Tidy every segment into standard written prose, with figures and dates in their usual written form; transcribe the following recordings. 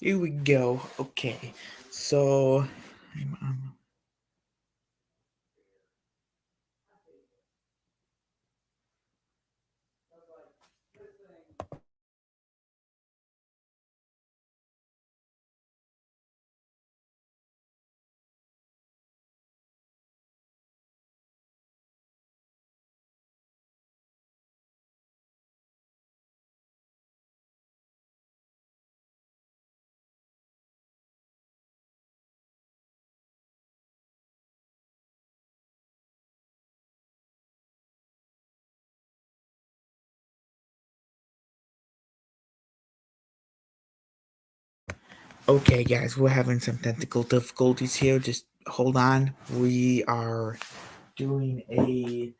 Here we go. Okay. So okay, guys, we're having some technical difficulties here. Just hold on. Doing a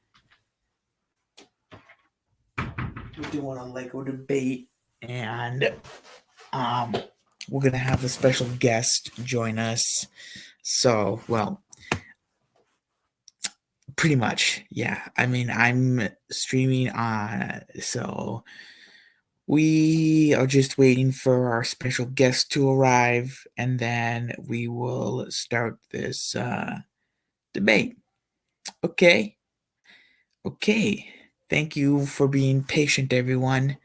we're doing a Lego debate, and um, we're gonna have a special guest join us. So, well, pretty much, yeah. I mean, I'm streaming on, so we are just waiting for our special guest to arrive, and then we will start this debate. Okay. Okay. Thank you for being patient, everyone.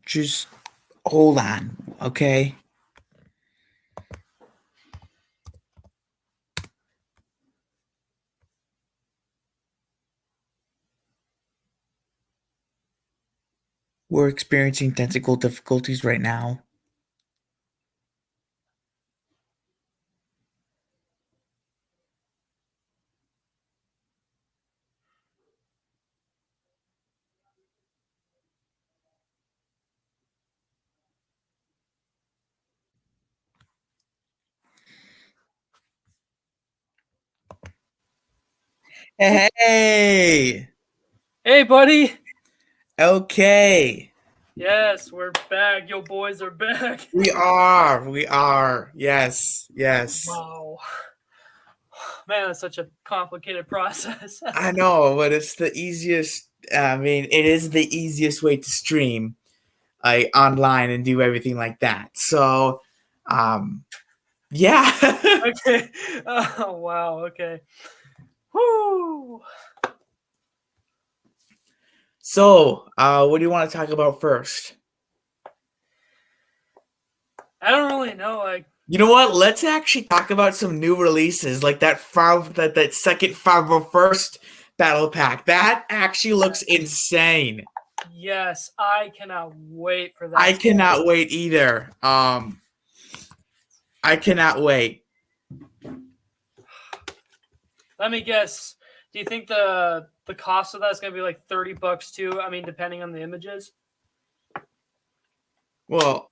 Just hold on, okay? We're experiencing technical difficulties right now. Hey! Hey, buddy. Okay. Yes, we're back. Yo, boys are back. We are. We are. Yes. Yes. Wow. Man, that's such a complicated process. I know, but it's the easiest. I mean, it is the easiest way to stream online and do everything like that. So, um, yeah. Okay. Oh, wow. Okay. Whoo. So, what do you want to talk about first? I don't really know. Like, You know what? Let's actually talk about some new releases, like that second 501st battle pack. That actually looks insane. yes, I cannot wait for I that to come. cannot wait either. I cannot wait. Let me guess. Do you think the cost of that is gonna be like $30 too? I mean, depending on the images. Well,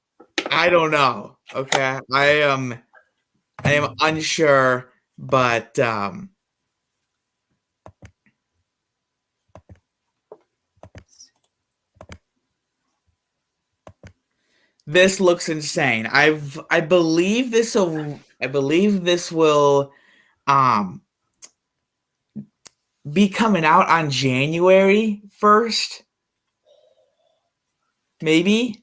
I don't know. Okay, I am unsure, but this looks insane. I believe this will um be coming out on January 1st, maybe.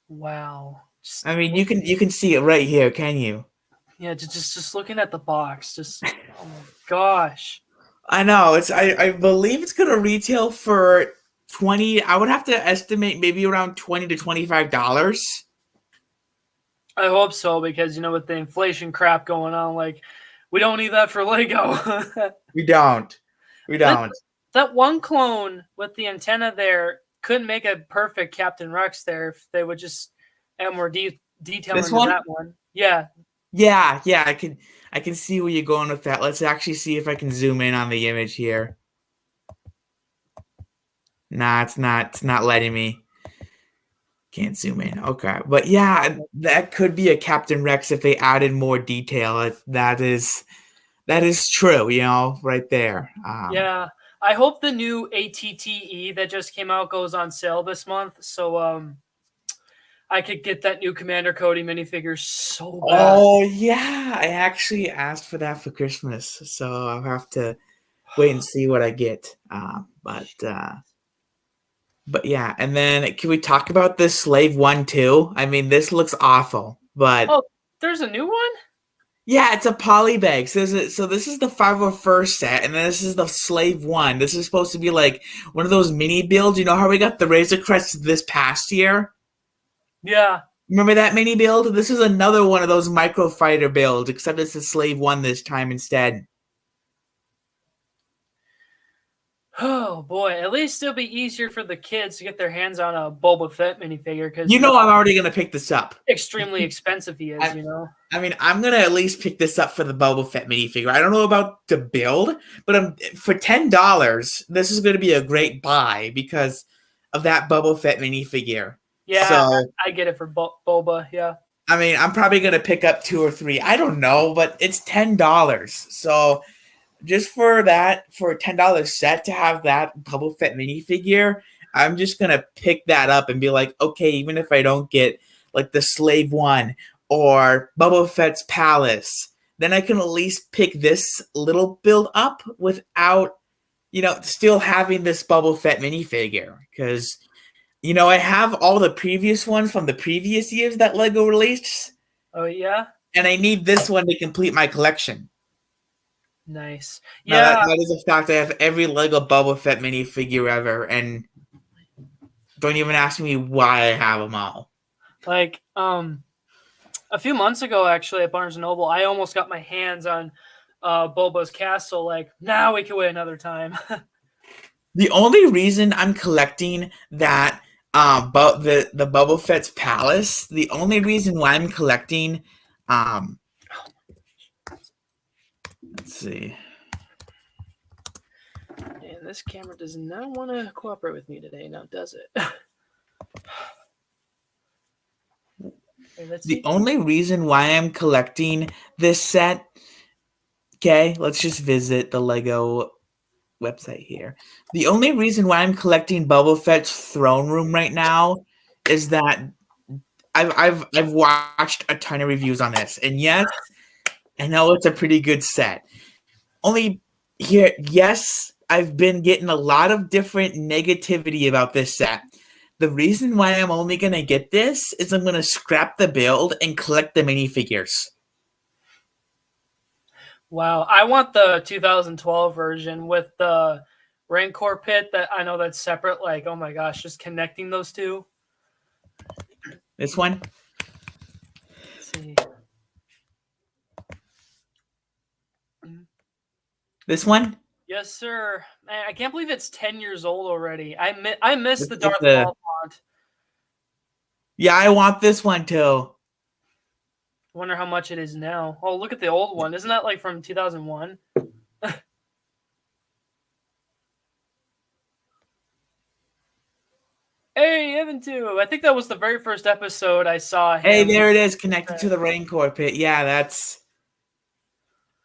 Wow. Just I mean, look. you can see it right here, can you? Yeah, just looking at the box. Just oh my gosh. I know. I believe it's gonna retail for 20. I would have to estimate maybe around $20 to $25. I hope so because with the inflation crap going on, like we don't need that for Lego. We don't. We that don't. that one clone with the antenna there couldn't make a perfect Captain Rex there if they would just add more detail This into one? that one. Yeah, Yeah, yeah, I can see where you're going with that. Let's actually see if I can zoom in on the image here. Nah, it's not letting me. Can't zoom in. Okay. But yeah, that could be a Captain Rex if they added more detail. That is true, right there. Yeah, I hope the new ATTE that just came out goes on sale this month, so I could get that new Commander Cody minifigure so bad. Oh yeah, I actually asked for that for Christmas, so I'll have to wait and see what I get. But yeah, and then can we talk about this Slave One too? I mean, this looks awful, but Oh, there's a new one? yeah, it's a polybag. So this is the 501st set, and then this is the Slave One. This is supposed to be like one of those mini builds. You know how we got the Razor Crest this past year? Yeah. Remember that mini build? This is another one of those micro fighter builds, except it's a Slave One this time instead. Oh boy, at least it'll be easier for the kids to get their hands on a Boba Fett minifigure because You know I'm already gonna pick this up. extremely expensive he is, I, you know? I mean, I'm gonna at least pick this up for the Boba Fett minifigure. I don't know about the build, but for $10, this is gonna be a great buy because of that Boba Fett minifigure. Yeah, So, I get it for Boba, yeah. I mean, I'm probably gonna pick up two or three. I don't know, but it's $10. So just for that, for a $10 set to have that Boba Fett minifigure, I'm just gonna pick that up and be like, okay, even if I don't get like the Slave One or Boba Fett's Palace, then I can at least pick this little build up without, still having this Boba Fett minifigure. Because, I have all the previous ones from the previous years that Lego released, Oh yeah? and I need this one to complete my collection. Nice. Now that, Yeah, that is a fact. I have every Lego Boba Fett minifigure ever, and don't even ask me why I have them all. like a few months ago actually at Barnes and Noble, I almost got my hands on Boba's castle. Like, now we can wait another time. The only reason I'm collecting that, but the Boba Fett's palace, the only reason why I'm collecting, um, let's see. And this camera does not want to cooperate with me today, now does it? Okay, let's The see. only reason why I'm collecting this set, okay, let's just visit the Lego website here. The only reason why I'm collecting Boba Fett's throne room right now is that I've watched a ton of reviews on this, and yes, I know it's a pretty good set. Only here, yes, I've been getting a lot of different negativity about this set. The reason why I'm only gonna get this is I'm gonna scrap the build and collect the minifigures. Wow, I want the 2012 version with the Rancor pit. That I know that's separate. Like, oh my gosh, just connecting those two. This one? Let's see. This one? Yes, sir. Man, I can't believe it's 10 years old already. I miss This the is Darth the Maul font. Yeah, I want this one too. Wonder how much it is now. Oh, look at the old one. Isn't that like from 2001? Hey, Evan too. I think that was the very first episode I saw Hey, him. there it is, connected to the Rancor pit. Yeah,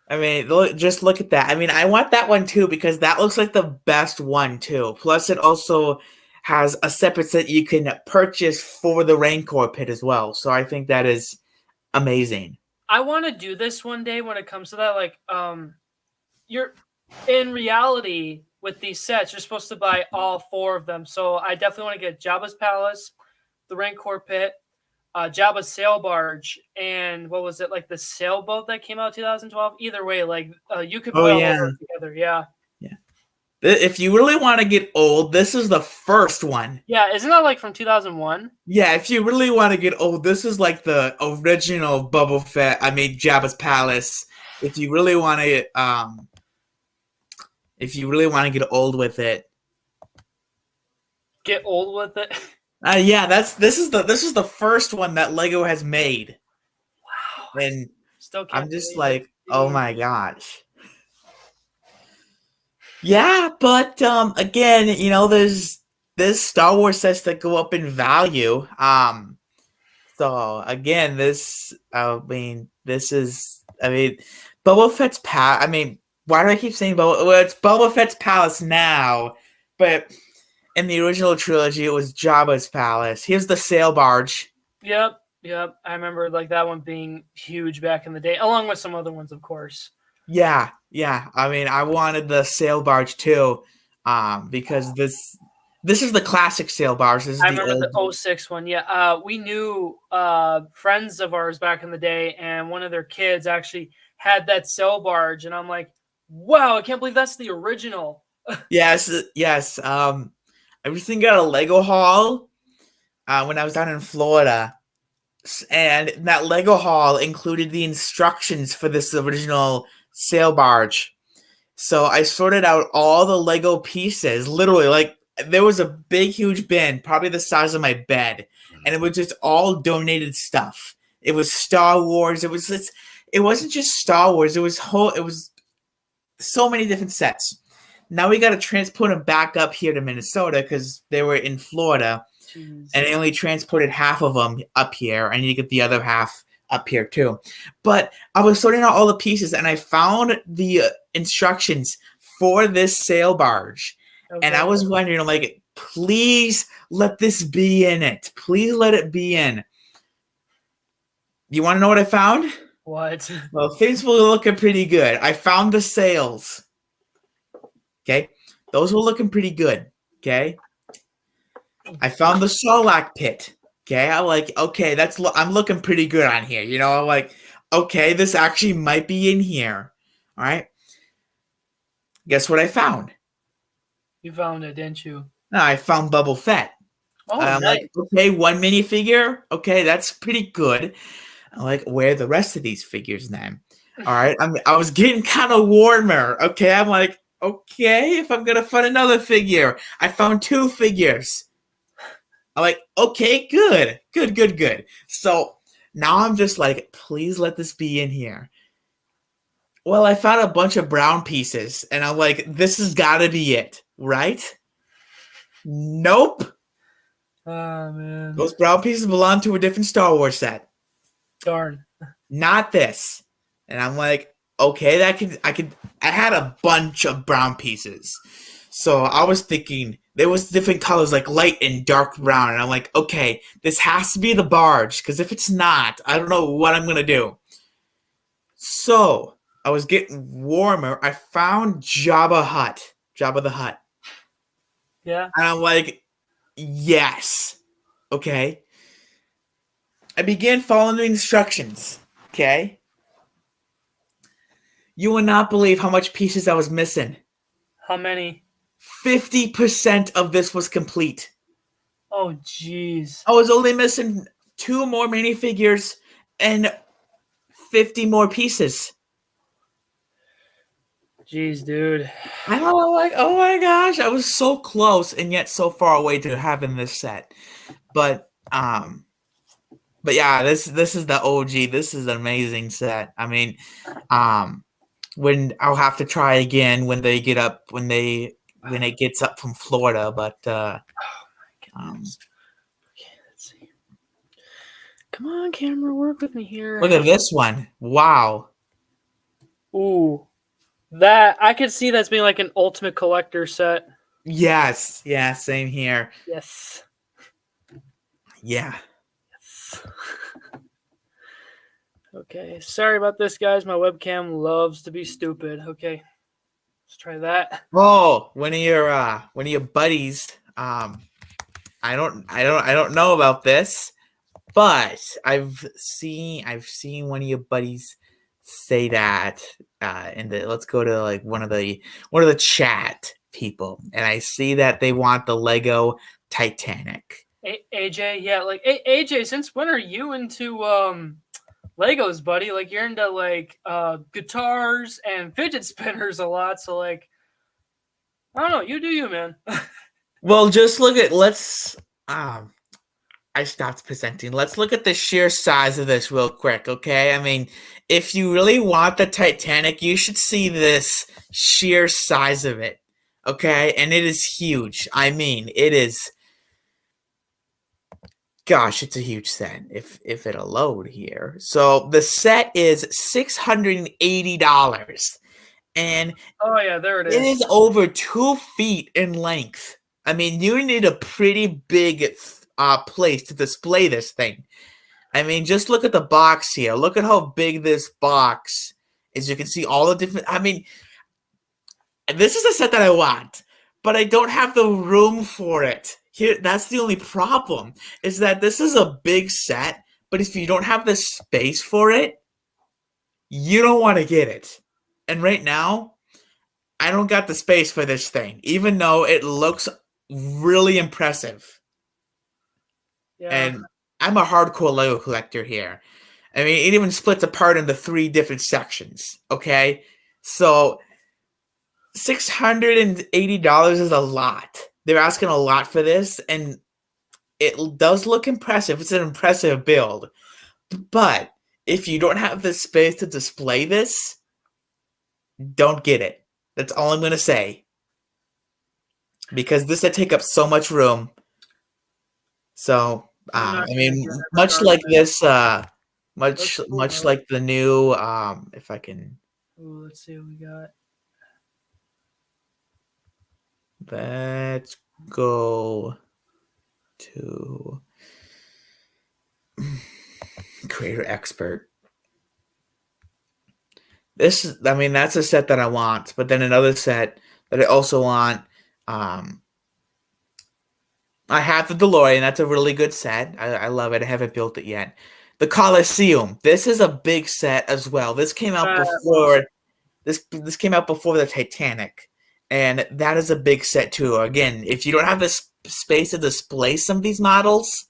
I mean, just look at that. I mean, I want that one too because that looks like the best one too. Plus, it also has a separate set you can purchase for the Rancor pit as well. So I think that is amazing. I want to do this one day when it comes to that. Like, you're in reality with these sets, you're supposed to buy all four of them. So I definitely want to get Jabba's Palace, the Rancor pit, Jabba's sail barge, and what was it, like the sailboat that came out 2012? Either way, like you could Oh put all yeah, those together. Yeah. yeah. If you really want to get old, this is the first one. Yeah, isn't that like from 2001? Yeah, if you really want to get old, this is like the original Boba Fett. I mean, Jabba's Palace. If you really want to, get old with it, Get old with it. yeah, this is the first one that Lego has made, Wow. and Still can't I'm just believe it. like, oh my gosh. Yeah, but again, there's there's Star Wars sets that go up in value. So again, this is, Boba Fett's palace. I mean, why do I keep saying Boba? Well, it's Boba Fett's palace now, but in the original trilogy, it was Jabba's palace. Here's the sail barge. Yep, yep. I remember like that one being huge back in the day, along with some other ones, of course. Yeah, yeah. I mean, I wanted the sail barge too, because this is the classic sail barge. This is I the remember old. the '06 one. Yeah, we knew friends of ours back in the day, and one of their kids actually had that sail barge, and I'm like, wow, I can't believe that's the original. Yes, yes. I recently got a Lego haul when I was down in Florida, and that Lego haul included the instructions for this original sail barge. So I sorted out all the Lego pieces, literally, like there was a big, huge bin, probably the size of my bed, and it was just all donated stuff. It was Star Wars. It wasn't just Star Wars. It was so many different sets. Now we got to transport them back up here to Minnesota because they were in Florida, Jeez. and they only transported half of them up here. I need to get the other half up here too. But I was sorting out all the pieces, and I found the instructions for this sail barge, and I was wondering, I'm like, please let this be in it. Please let it be in. You want to know what I found? What? Well, things were looking pretty good. I found the sails. Okay, those were looking pretty good. Okay, I found the Sarlacc pit. Okay, I'm like, okay, I'm looking pretty good on here. You know, I'm like, okay, this actually might be in here. All right. Guess what I found? You found it, didn't you? No, I found Bubble Fett. Oh, I'm nice. like, okay, one minifigure. Okay, that's pretty good. I'm like, where are the rest of these figures then? All right, I was getting kind of warmer. Okay, I'm like, okay, if I'm gonna find another figure, I found two figures. I'm like, okay, good, good, good, good. So now I'm just like, please let this be in here. Well, I found a bunch of brown pieces, and I'm like, this has got to be it, right? Nope. Oh man. Those brown pieces belong to a different Star Wars set. Darn. Not this. And I'm like, okay, I had a bunch of brown pieces. So I was thinking there was different colors like light and dark brown. And I'm like, okay, this has to be the barge. Because if it's not, I don't know what I'm going to do. So I was getting warmer. I found Jabba the Hutt. Yeah. And I'm like, yes. Okay. I began following the instructions. Okay. You will not believe how much pieces I was missing. How many? 50% of this was complete. Oh, jeez. I was only missing 2 more minifigures and 50 more pieces. Jeez, dude. I was like, oh my gosh, I was so close and yet so far away to having this set. But yeah, this is the OG. This is an amazing set. I mean, when I'll have to try again when they get up when it gets up from Florida, but Oh my goodness. Okay, let's see. Come on, camera, work with me here. Look at this one. Wow. Ooh. That I could see that's being like an ultimate collector set. Yes. Yeah, same here. Yes. Yeah. Yes. Okay. Sorry about this, guys. My webcam loves to be stupid. Okay. Let's try that. Oh, one of your buddies, I don't know about this, but I've seen one of your buddies say that let's go to like one of the chat people, and I see that they want the Lego Titanic. AJ, yeah, like AJ, since when are you into Legos, buddy? Like you're into like guitars and fidget spinners a lot, so like I don't know, you do you, man. Well, just look at I stopped presenting. Let's look at the sheer size of this real quick, okay? I mean, if you really want the Titanic, you should see this sheer size of it. Okay, and it is huge. I mean, it is. Gosh, it's a huge set. If it'll load here, so the set is $680, and Oh yeah, there it it is. is over 2 feet in length. I mean, you need a pretty big place to display this thing. I mean, just look at the box here. Look at how big this box is. You can see all the different. I mean, this is a set that I want, but I don't have the room for it. Here, that's the only problem. Is that this is a big set, but if you don't have the space for it, you don't want to get it. And right now, I don't got the space for this thing, even though it looks really impressive. Yeah. And I'm a hardcore Lego collector here. I mean, it even splits apart into 3 different sections. Okay, so $680 is a lot. They're asking a lot for this, and it does look impressive. It's an impressive build, but if you don't have the space to display this, don't get it. That's all I'm gonna say. Because this would take up so much room. So, I'm not I gonna mean, get it much like regardless. this, Looks cool much though. like the new, if I can, Ooh, let's see what we got. let's go to Creator Expert. This, I mean, that's a set that I want, but then another set that I also want. Um, I have the DeLorean. That's a really good set. I love it. I haven't built it yet. The Coliseum. This is a big set as well. This came out Wow. before this came out before the Titanic, and that is a big set too. Again, if you don't have the space to display some of these models,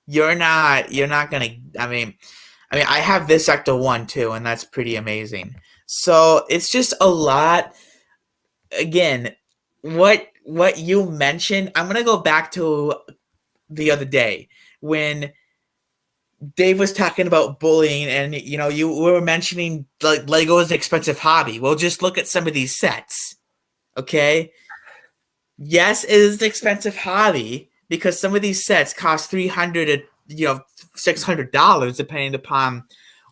you're not gonna. I mean, I have this Sector 1 too, and that's pretty amazing. So it's just a lot. Again, what you mentioned, I'm gonna go back to the other day when Dave was talking about bullying, and you were mentioning like Lego is an expensive hobby. Well, just look at some of these sets. Okay, yes, it is an expensive hobby because some of these sets cost 300, $600 depending upon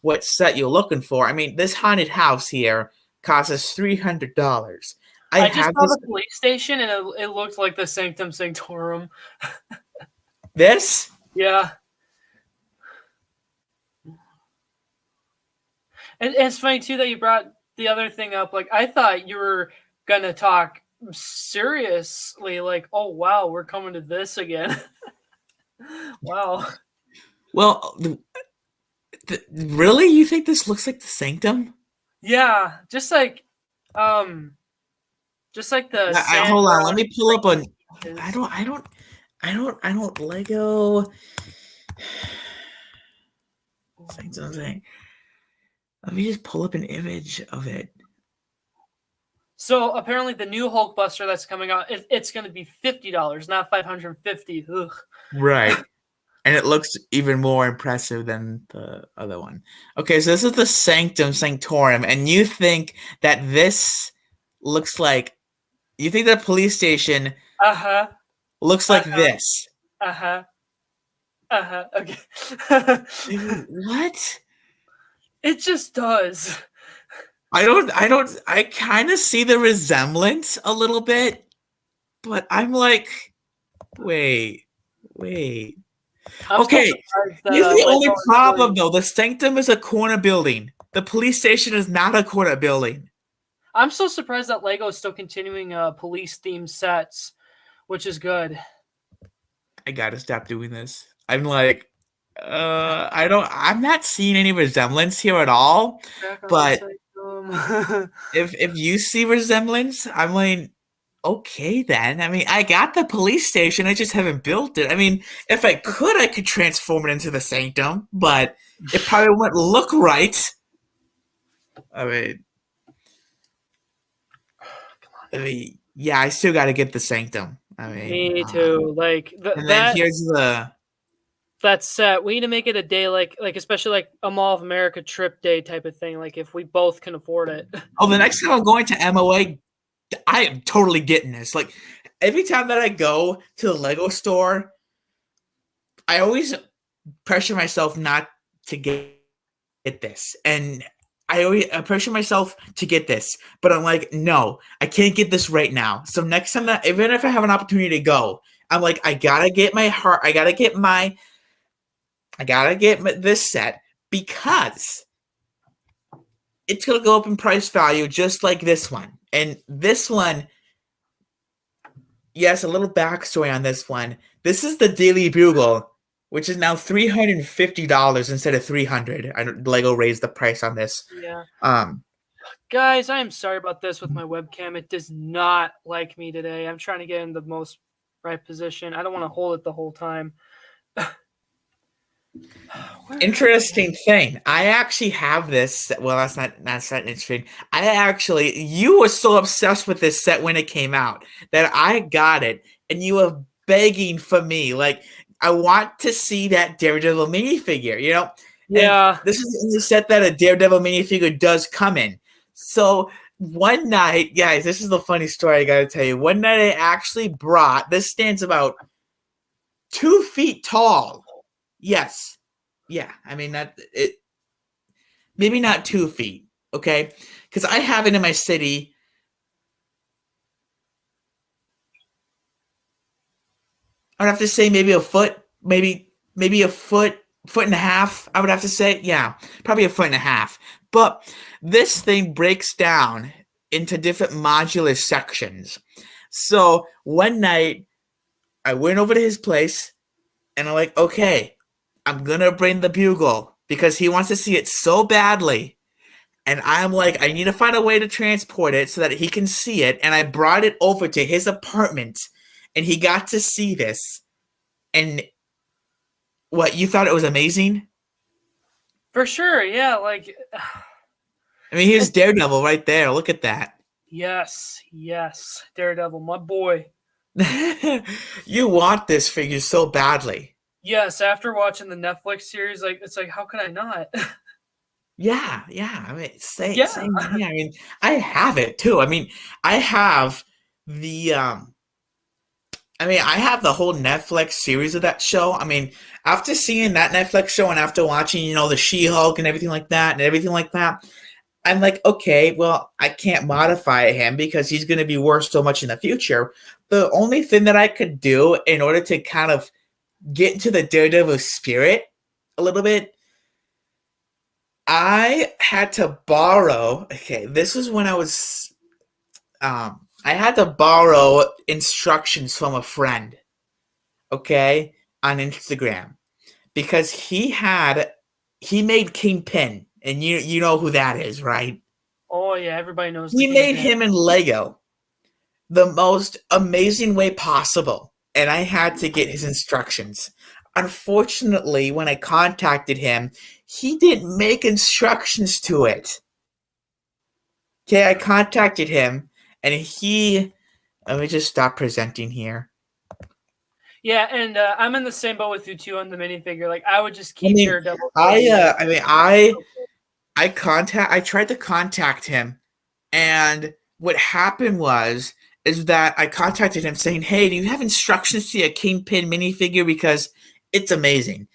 what set you're looking for. I mean, this haunted house here costs us $300. I I just have saw this. the police station and it looked like the Sanctum Sanctorum. This. Yeah. And it's funny too that you brought the other thing up. Like I thought you were gonna talk seriously, like, oh wow, we're coming to this again. Wow. Well, really, you think this looks like the Sanctum? Yeah, um just like the Hold on. Sandra Let me pull up on. I is. don't. I don't. I don't Lego. Sanctum thing. Let me just pull up an image of it. So apparently the new Hulkbuster that's coming out, it's going to be $50, not 550. Ugh. Right. And it looks even more impressive than the other one. Okay, so this is the Sanctum Sanctorum, and you think that this looks like you think the police station Uh huh. looks Uh like huh. this. Uh huh. Uh huh. Okay. What? It just does. I kind of see the resemblance a little bit, but I'm like, wait, wait. I'm still Okay, surprised that here's the only Lego is problem really. though. The Sanctum is a corner building. The police station is not a corner building. I'm so surprised that Lego is still continuing police themed sets, which is good. I gotta stop doing this. I'm like, I'm not seeing any resemblance here at all. Back on the But site. if you see resemblance, I'm like, okay then. I mean, I got the police station, I just haven't built it. I mean, if I could transform it into the Sanctum, but it probably wouldn't look right. I mean, yeah, I still got to get the Sanctum. Me too. Like And then that here's the. that set. We need to make it a day like especially like a Mall of America trip day type of thing. Like if we both can afford it. Oh, the next time I'm going to MOA, I am totally getting this. Like every time that I go to the Lego store, I always pressure myself not to get this. And I pressure myself to get this, but I'm like, no, I can't get this right now. So next time that, even if I have an opportunity to go, I'm like, I gotta get this set because it's gonna go up in price value just like this one. And this one, yes, a little backstory on this one. This is the Daily Bugle, which is now $350 instead of 300. Lego raised the price on this. Yeah. Um, Guys, I am sorry about this with my webcam. It does not like me today. I'm trying to get in the most right position. I don't want to hold it the whole time. Interesting thing. I actually have this. Well, that's not interesting. You were so obsessed with this set when it came out that I got it, and you were begging for me. Like, I want to see that Daredevil minifigure, you know? And Yeah. this is the only set that a Daredevil minifigure does come in. So one night, guys, this is the funny story I gotta tell you. One night I actually brought, this stands about 2 feet tall. Yes. Yeah, I mean that it maybe not 2 feet, okay? Because I have it in my city. I'd have to say maybe a foot, maybe a foot and a half. I would have to say, yeah, probably a foot and a half. But this thing breaks down into different modular sections. So one night I went over to his place and I'm like, okay, I'm gonna bring the bugle because he wants to see it so badly. And I'm like, I need to find a way to transport it so that he can see it. And I brought it over to his apartment and he got to see this. And what, you thought it was amazing? For sure. Yeah. Like, I mean, here's Daredevil right there. Look at that. yes. Yes. Daredevil, my boy. You want this figure so badly. Yes. After watching the Netflix series, like, it's like, how can I not? Yeah, yeah. I mean, Yeah. same here. I mean, I have it too. I mean, I have the I have the whole Netflix series of that show. I mean, after seeing that Netflix show and after watching, the She-Hulk and everything like that, I'm like, okay, well, I can't modify him because he's going to be worth so much in the future. The only thing that I could do in order to kind of get into the Daredevil spirit a little bit, I had to borrow. Okay, this was when I had to borrow instructions from a friend, okay, on Instagram because he made Kingpin, and you know who that is, right? Oh, yeah. Everybody knows the He made Kingpin. him in Lego the most amazing way possible, and I had to get his instructions. Unfortunately, when I contacted him, he didn't make instructions to it. Okay, I contacted him, and let me just stop presenting here. Yeah, and I'm in the same boat with you too on the minifigure. Like, I would just I keep mean, Daredevil. I tried to contact him, and what happened is that I contacted him saying, "Hey, do you have instructions to a Kingpin minifigure because it's amazing?"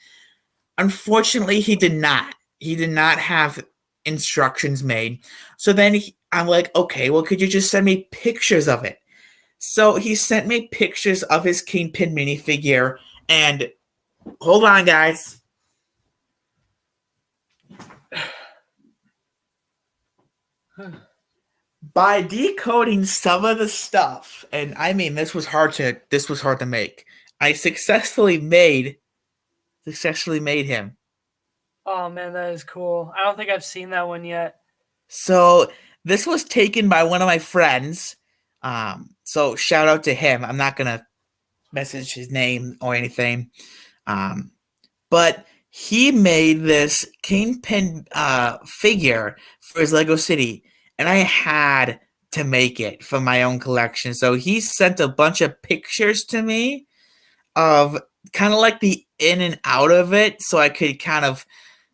Unfortunately, he did not. He did not have instructions made. So then I'm like, "Okay, well, could you just send me pictures of it?" So he sent me pictures of his Kingpin minifigure, and hold on, guys. By decoding some of the stuff, and I mean this was hard to make. I successfully made him. Oh man, that is cool. I don't think I've seen that one yet. So this was taken by one of my friends. So shout out to him. I'm not gonna message his name or anything. But he made this Kingpin figure for his Lego City, and I had to make it for my own collection. So he sent a bunch of pictures to me of kind of like the in and out of it, so I could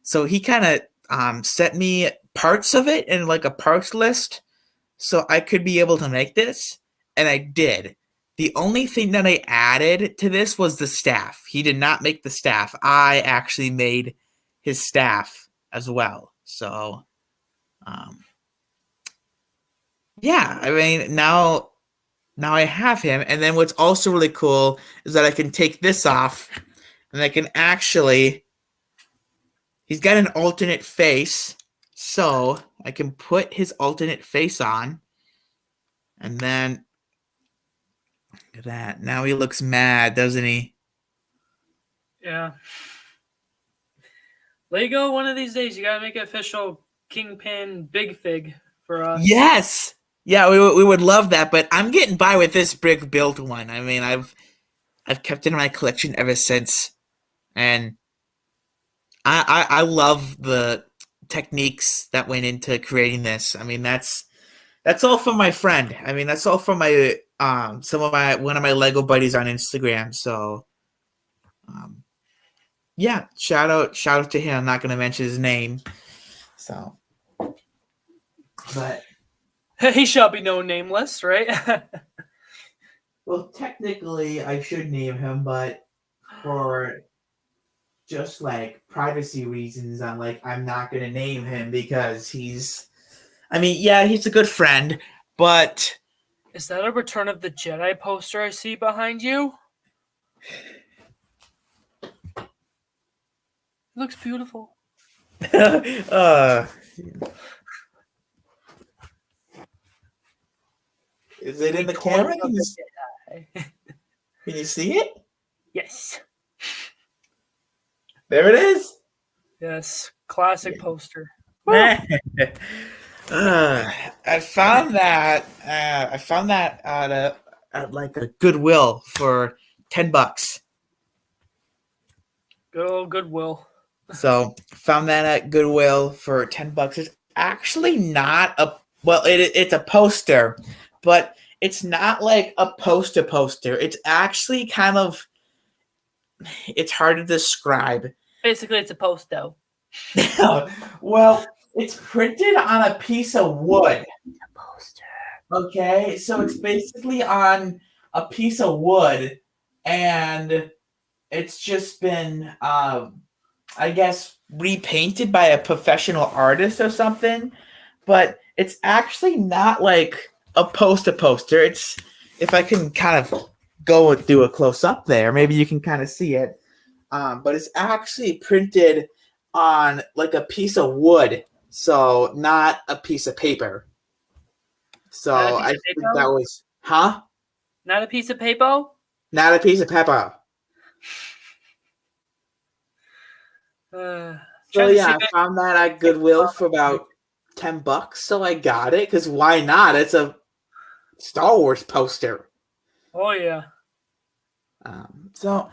so he kind of sent me parts of it in like a parts list. so I could be able to make this, and I did. The only thing that I added to this was the staff. He did not make the staff. I actually made his staff as well. So, um, yeah, I mean, now I have him. And then what's also really cool is that I can take this off and I can actually, he's got an alternate face. So I can put his alternate face on. And then, look at that. Now he looks mad, doesn't he? Yeah. Lego, one of these days, you gotta make it official Kingpin Big Fig for us. Yes. Yeah, we would love that, but I'm getting by with this brick built one. I mean, I've kept it in my collection ever since, and I love the techniques that went into creating this. I mean, that's all from my friend. I mean, that's all from my one of my Lego buddies on Instagram. So, um, yeah, shout out to him. I'm not going to mention his name. So, but He shall be known nameless, right? well, technically, I should name him, but for just like privacy reasons, I'm not gonna name him because he's. I mean, yeah, he's a good friend, but Is that a Return of the Jedi poster I see behind you? It looks beautiful. Is it in the camera? Can you see it? Yes. There it is. Yes. Classic poster. I found that. I found that at like a Goodwill for $10. Good old Goodwill. So found that at Goodwill for $10. It's actually not a it's a poster, but it's not like a poster. It's actually kind of it's hard to describe. Basically, it's a posto. Well, it's printed on a piece of wood. A poster. Okay, so it's basically on a piece of wood, and it's just been, I guess, repainted by a professional artist or something. But it's actually not like a poster. It's if I can kind of go and do a close up there, maybe you can kind of see it. But it's actually printed on like a piece of wood, so not a piece of paper. So I think that was, huh? Not a piece of paper? Not a piece of paper. So yeah, I found that at Goodwill for about $10, so I got it because why not? It's a Star Wars poster. Oh yeah. So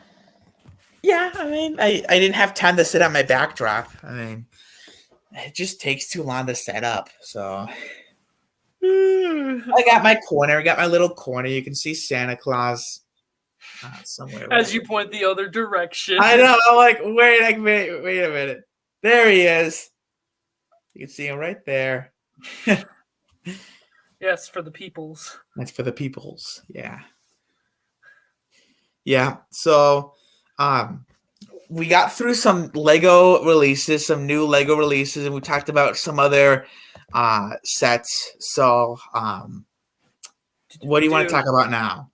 yeah, I mean, I didn't have time to sit on my backdrop. I mean, it just takes too long to set up. So I got my corner. I got my little corner. You can see Santa Claus somewhere. As you point the other direction. I know. I'm like, wait a minute. There he is. You can see him right there. Yes, for the peoples. That's for the peoples. Yeah. Yeah. So, we got through some Lego releases, some new Lego releases, and we talked about some other sets. So, what do you want to talk about now?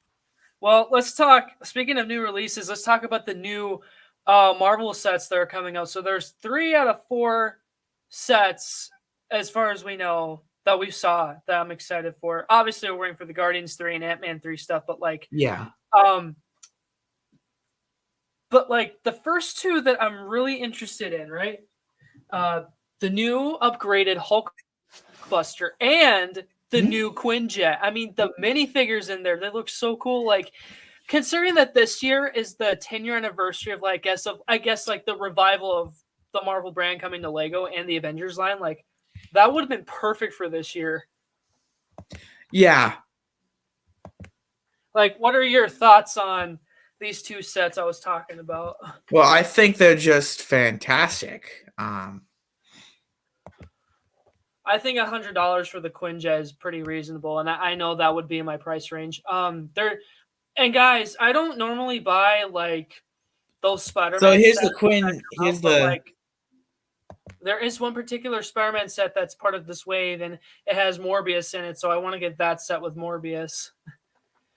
Well, let's talk. Speaking of new releases, let's talk about the new Marvel sets that are coming out. So there's 3 out of 4 sets, as far as we know, that we saw that I'm excited for. Obviously, we're waiting for the Guardians 3 and Ant-Man 3 stuff, but yeah. But the first 2 that I'm really interested in, right? The new upgraded Hulkbuster and the new Quinjet. I mean, the minifigures in there, they look so cool. Considering that this year is the 10-year anniversary of I guess the revival of the Marvel brand coming to Lego and the Avengers line, that would have been perfect for this year. Yeah. What are your thoughts on these 2 sets I was talking about? Well, I think they're just fantastic. I think $100 for the Quinjet is pretty reasonable, and I know that would be in my price range. There and guys, I don't normally buy like those So Spider-Man here's sets the that Quinn. come out, Here's but the like there is one particular Spider-Man set that's part of this wave, and it has Morbius in it, so I want to get that set with Morbius.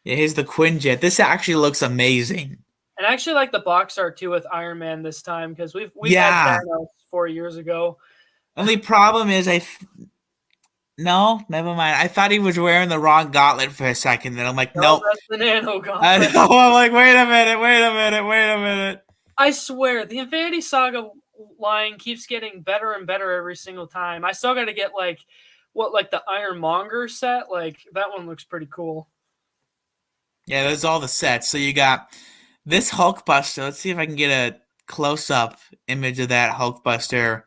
yeah, here's the Quinjet. This actually looks amazing. And I actually like the box art too with Iron Man this time because we've had Yeah. Thanos 4 years ago. Only problem is no, never mind. I thought he was wearing the wrong gauntlet for a second. Then I'm like, No, nope. that's the Nano I Gauntlet. know. I'm like, wait a minute, wait a minute, wait a minute. I swear, the Infinity Saga line keeps getting better and better every single time. I still got to get like the Ironmonger set. Like that one looks pretty cool. Yeah, there's all the sets. So you got this Hulkbuster. Let's see if I can get a close-up image of that Hulkbuster.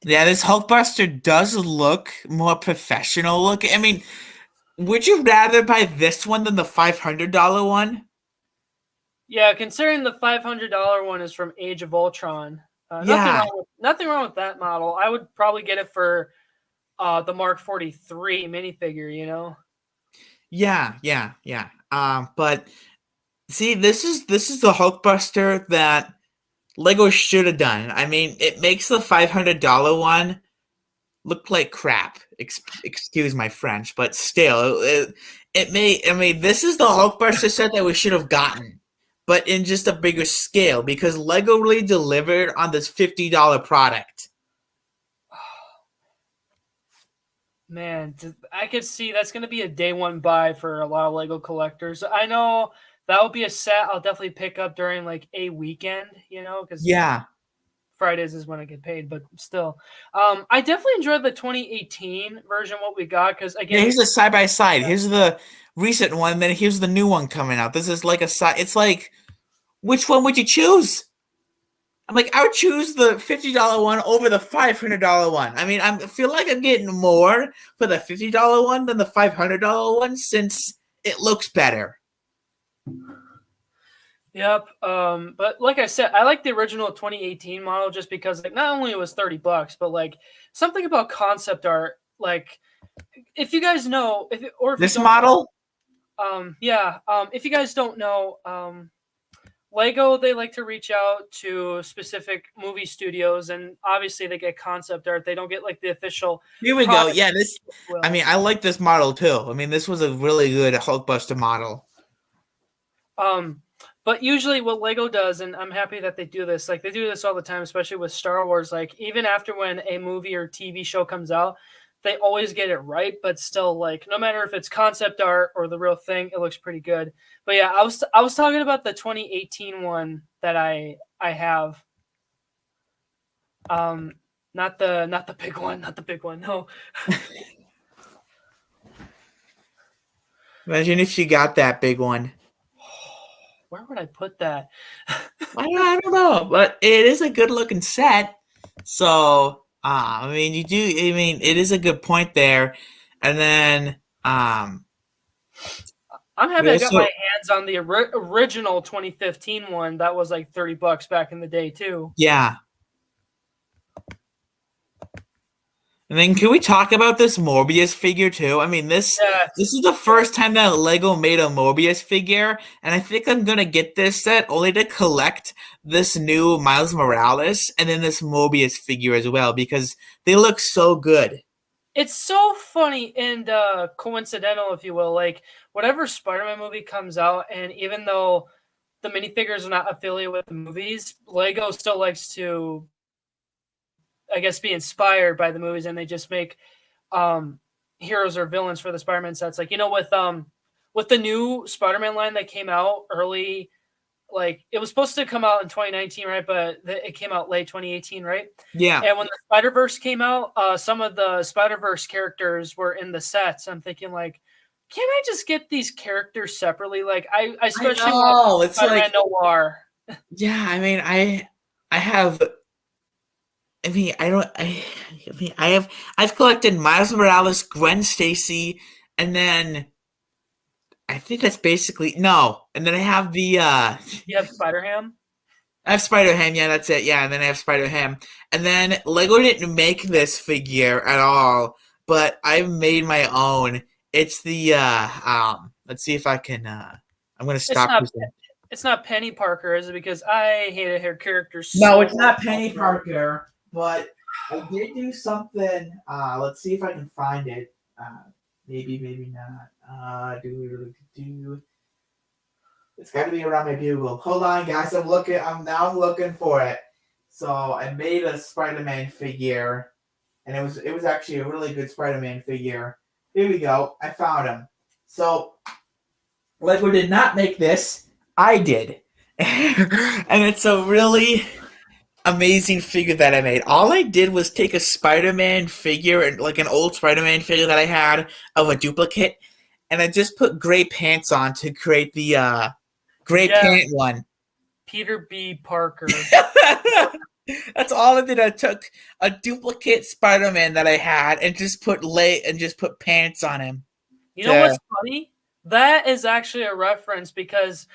Yeah, this Hulkbuster does look more professional look. I mean, would you rather buy this one than the $500 one? Yeah, considering the $500 one is from Age of Ultron, Yeah, nothing wrong with that model. I would probably get it for the Mark 43 minifigure. You know. yeah. But see, this is the Hulkbuster that Lego should have done. I mean, it makes the $500 one look like crap. Excuse my French, but still, it may. I mean, this is the Hulkbuster set that we should have gotten, but in just a bigger scale because Lego really delivered on this $50 product. Man, I could see that's going to be a day one buy for a lot of Lego collectors. I know that will be a set I'll definitely pick up during like a weekend, you know, because Yeah, Fridays is when I get paid, but still. I definitely enjoyed the 2018 version, what we got, because yeah. again, Here's the side by side. Here's the recent one. Then here's the new one coming out. This is like a side. It's like, which one would you choose? I'm like, I would choose the $50 one over the $500 one. I mean, I feel like I'm getting more for the $50 one than the $500 one since it looks better. yep. But like I said, I like the original 2018 model just because like not only it was $30, but like something about concept art, like if you guys know, if you This don't model, yeah, if you guys don't know, Lego, they like to reach out to specific movie studios, and obviously they get concept art. They don't get like the official here we go. product. Yeah, this. I Well, mean, I like this model too. I mean, this was a really good Hulkbuster model. um, but usually what Lego does, and I'm happy that they do this. Like they do this all the time, especially with Star Wars. Like even after when a movie or TV show comes out, they always get it right. But still, like no matter if it's concept art or the real thing, it looks pretty good. But yeah, I was talking about the 2018 one that I have. Um, not the big one, not the big one. No. Imagine if you got that big one. Where would I put that? I don't know, but it is a good looking set. So, I mean, you do. I mean, it is a good point there. And then, I'm happy we I got my also hands on the original 2015 one. That was like $30 back in the day too. yeah. And then can we talk about this Morbius figure too? I mean, this Yes. is the first time that Lego made a Morbius figure, and I think I'm gonna get this set only to collect this new Miles Morales and then this Morbius figure as well because they look so good. It's so funny and coincidental, if you will. Like whatever Spider-Man movie comes out, and even though the minifigures are not affiliated with the movies, Lego still likes to, I guess, be inspired by the movies, and they just make heroes or villains for the Spider-Man sets. Like with the new Spider-Man line that came out early, like it was supposed to come out in 2019, right? But it came out late 2018, right? Yeah, And when the Spider Verse came out, some of the Spider Verse characters were in the sets. I'm thinking like, can I just get these characters separately? Like I I especially want know. It's Spider-Man like, Noir. yeah. I mean, I have. I mean, I don't. I mean, I've collected Miles Morales, Gwen Stacy, and then I think that's basically no. And then I have the You have Spider Ham. I have Spider-Ham, yeah, that's it. Yeah, and then I have Spider-Ham. And then Lego didn't make this figure at all, but I made my own. It's the let's see if I can I'm gonna It's stop not using. it's not Penny Parker, is it? Because I hated her character No, so it's not much. Penny Parker, but I did do something. Let's see if I can find it. Maybe, maybe not. Do. It's got to be around my bugle. Hold on, guys. I'm looking. I'm looking for it. So I made a Spider-Man figure, and it was actually a really good Spider-Man figure. Here we go. I found him. So Lego did not make this. I did, and it's a really amazing figure that I made. All I did was take a Spider-Man figure and like an old Spider-Man figure that I had of a duplicate, and I just put gray pants on to create the gray Yeah, pant one. Peter B. Parker. That's all I did. I took a duplicate Spider-Man that I had and just put pants on him. You know To what's funny? That is actually a reference because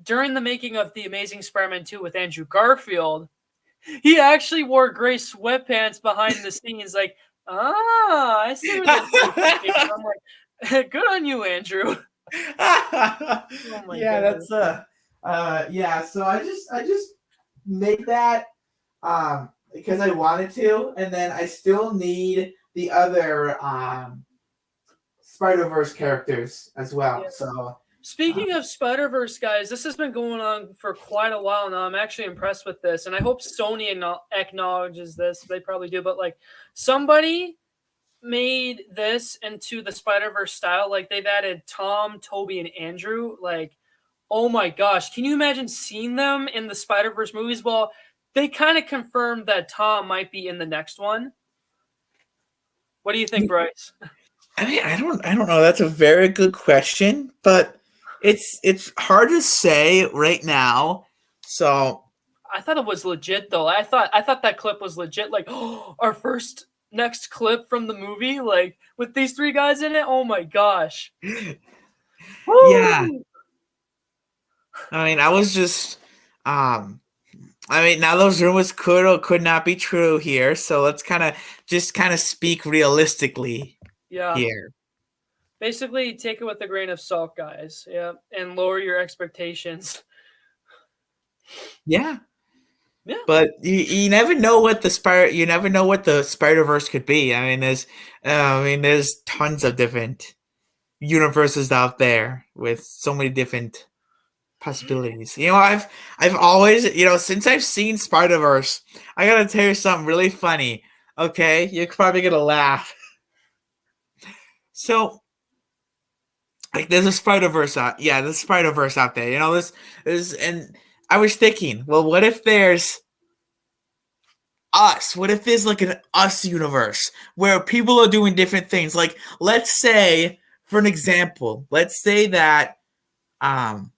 during the making of The Amazing Spider-Man 2 with Andrew Garfield, he actually wore gray sweatpants behind the scenes. Like, I see where this came from. I'm like, good on you, Andrew. Oh my yeah, goodness. that's yeah. So I just made that because I wanted to, and then I still need the other Spider Verse characters as well. Yeah. So uh, Speaking of Spider Verse, guys, this has been going on for quite a while now. I'm actually impressed with this, and I hope Sony acknowledges this. They probably do, but like somebody made this into the Spider Verse style. Like they've added Tom, Toby, and Andrew. Like, oh my gosh, can you imagine seeing them in the Spider Verse movies? Well, they kind of confirmed that Tom might be in the next one. What do you think, Bryce? I mean, I don't know. That's a very good question, but it's hard to say right now. So I thought it was legit though. I thought that clip was legit. Like, oh, our first next clip from the movie, like with these three guys in it. Oh my gosh! yeah, Woo! I mean, I was just um I mean, now those rumors could or could not be true here, so let's kind of speak realistically Yeah, here. basically take it with a grain of salt, guys. Yeah, and lower your expectations. Yeah, Yeah, but you never know what the Spider Verse could be. I mean, there's tons of different universes out there with so many different possibilities. I've always since I've seen Spider Verse, I gotta tell you something really funny. Okay, you're probably gonna laugh. So like there's a Spider Verse out, yeah, there's Spider Verse out there. And I was thinking, well, what if there's us? What if there's like an us universe where people are doing different things? Like, let's say, for an example, let's say that um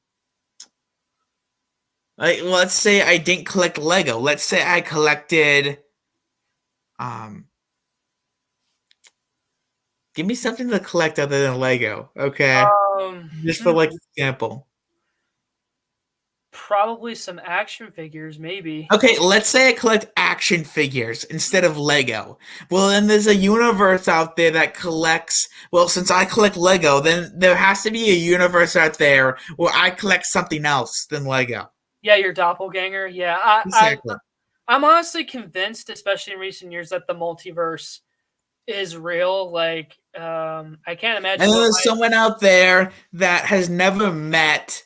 let's say I didn't collect Lego. Let's say I collected um give me something to collect other than Lego, okay? Just for like example. probably some action figures, maybe. Okay, let's say I collect action figures instead of Lego. Well, then there's a universe out there that collects. Well, since I collect Lego, then there has to be a universe out there where I collect something else than Lego. Yeah, your doppelganger. Yeah, Exactly. I'm honestly convinced, especially in recent years, that the multiverse is real. Like, I can't And imagine then what there's my someone out there that has never met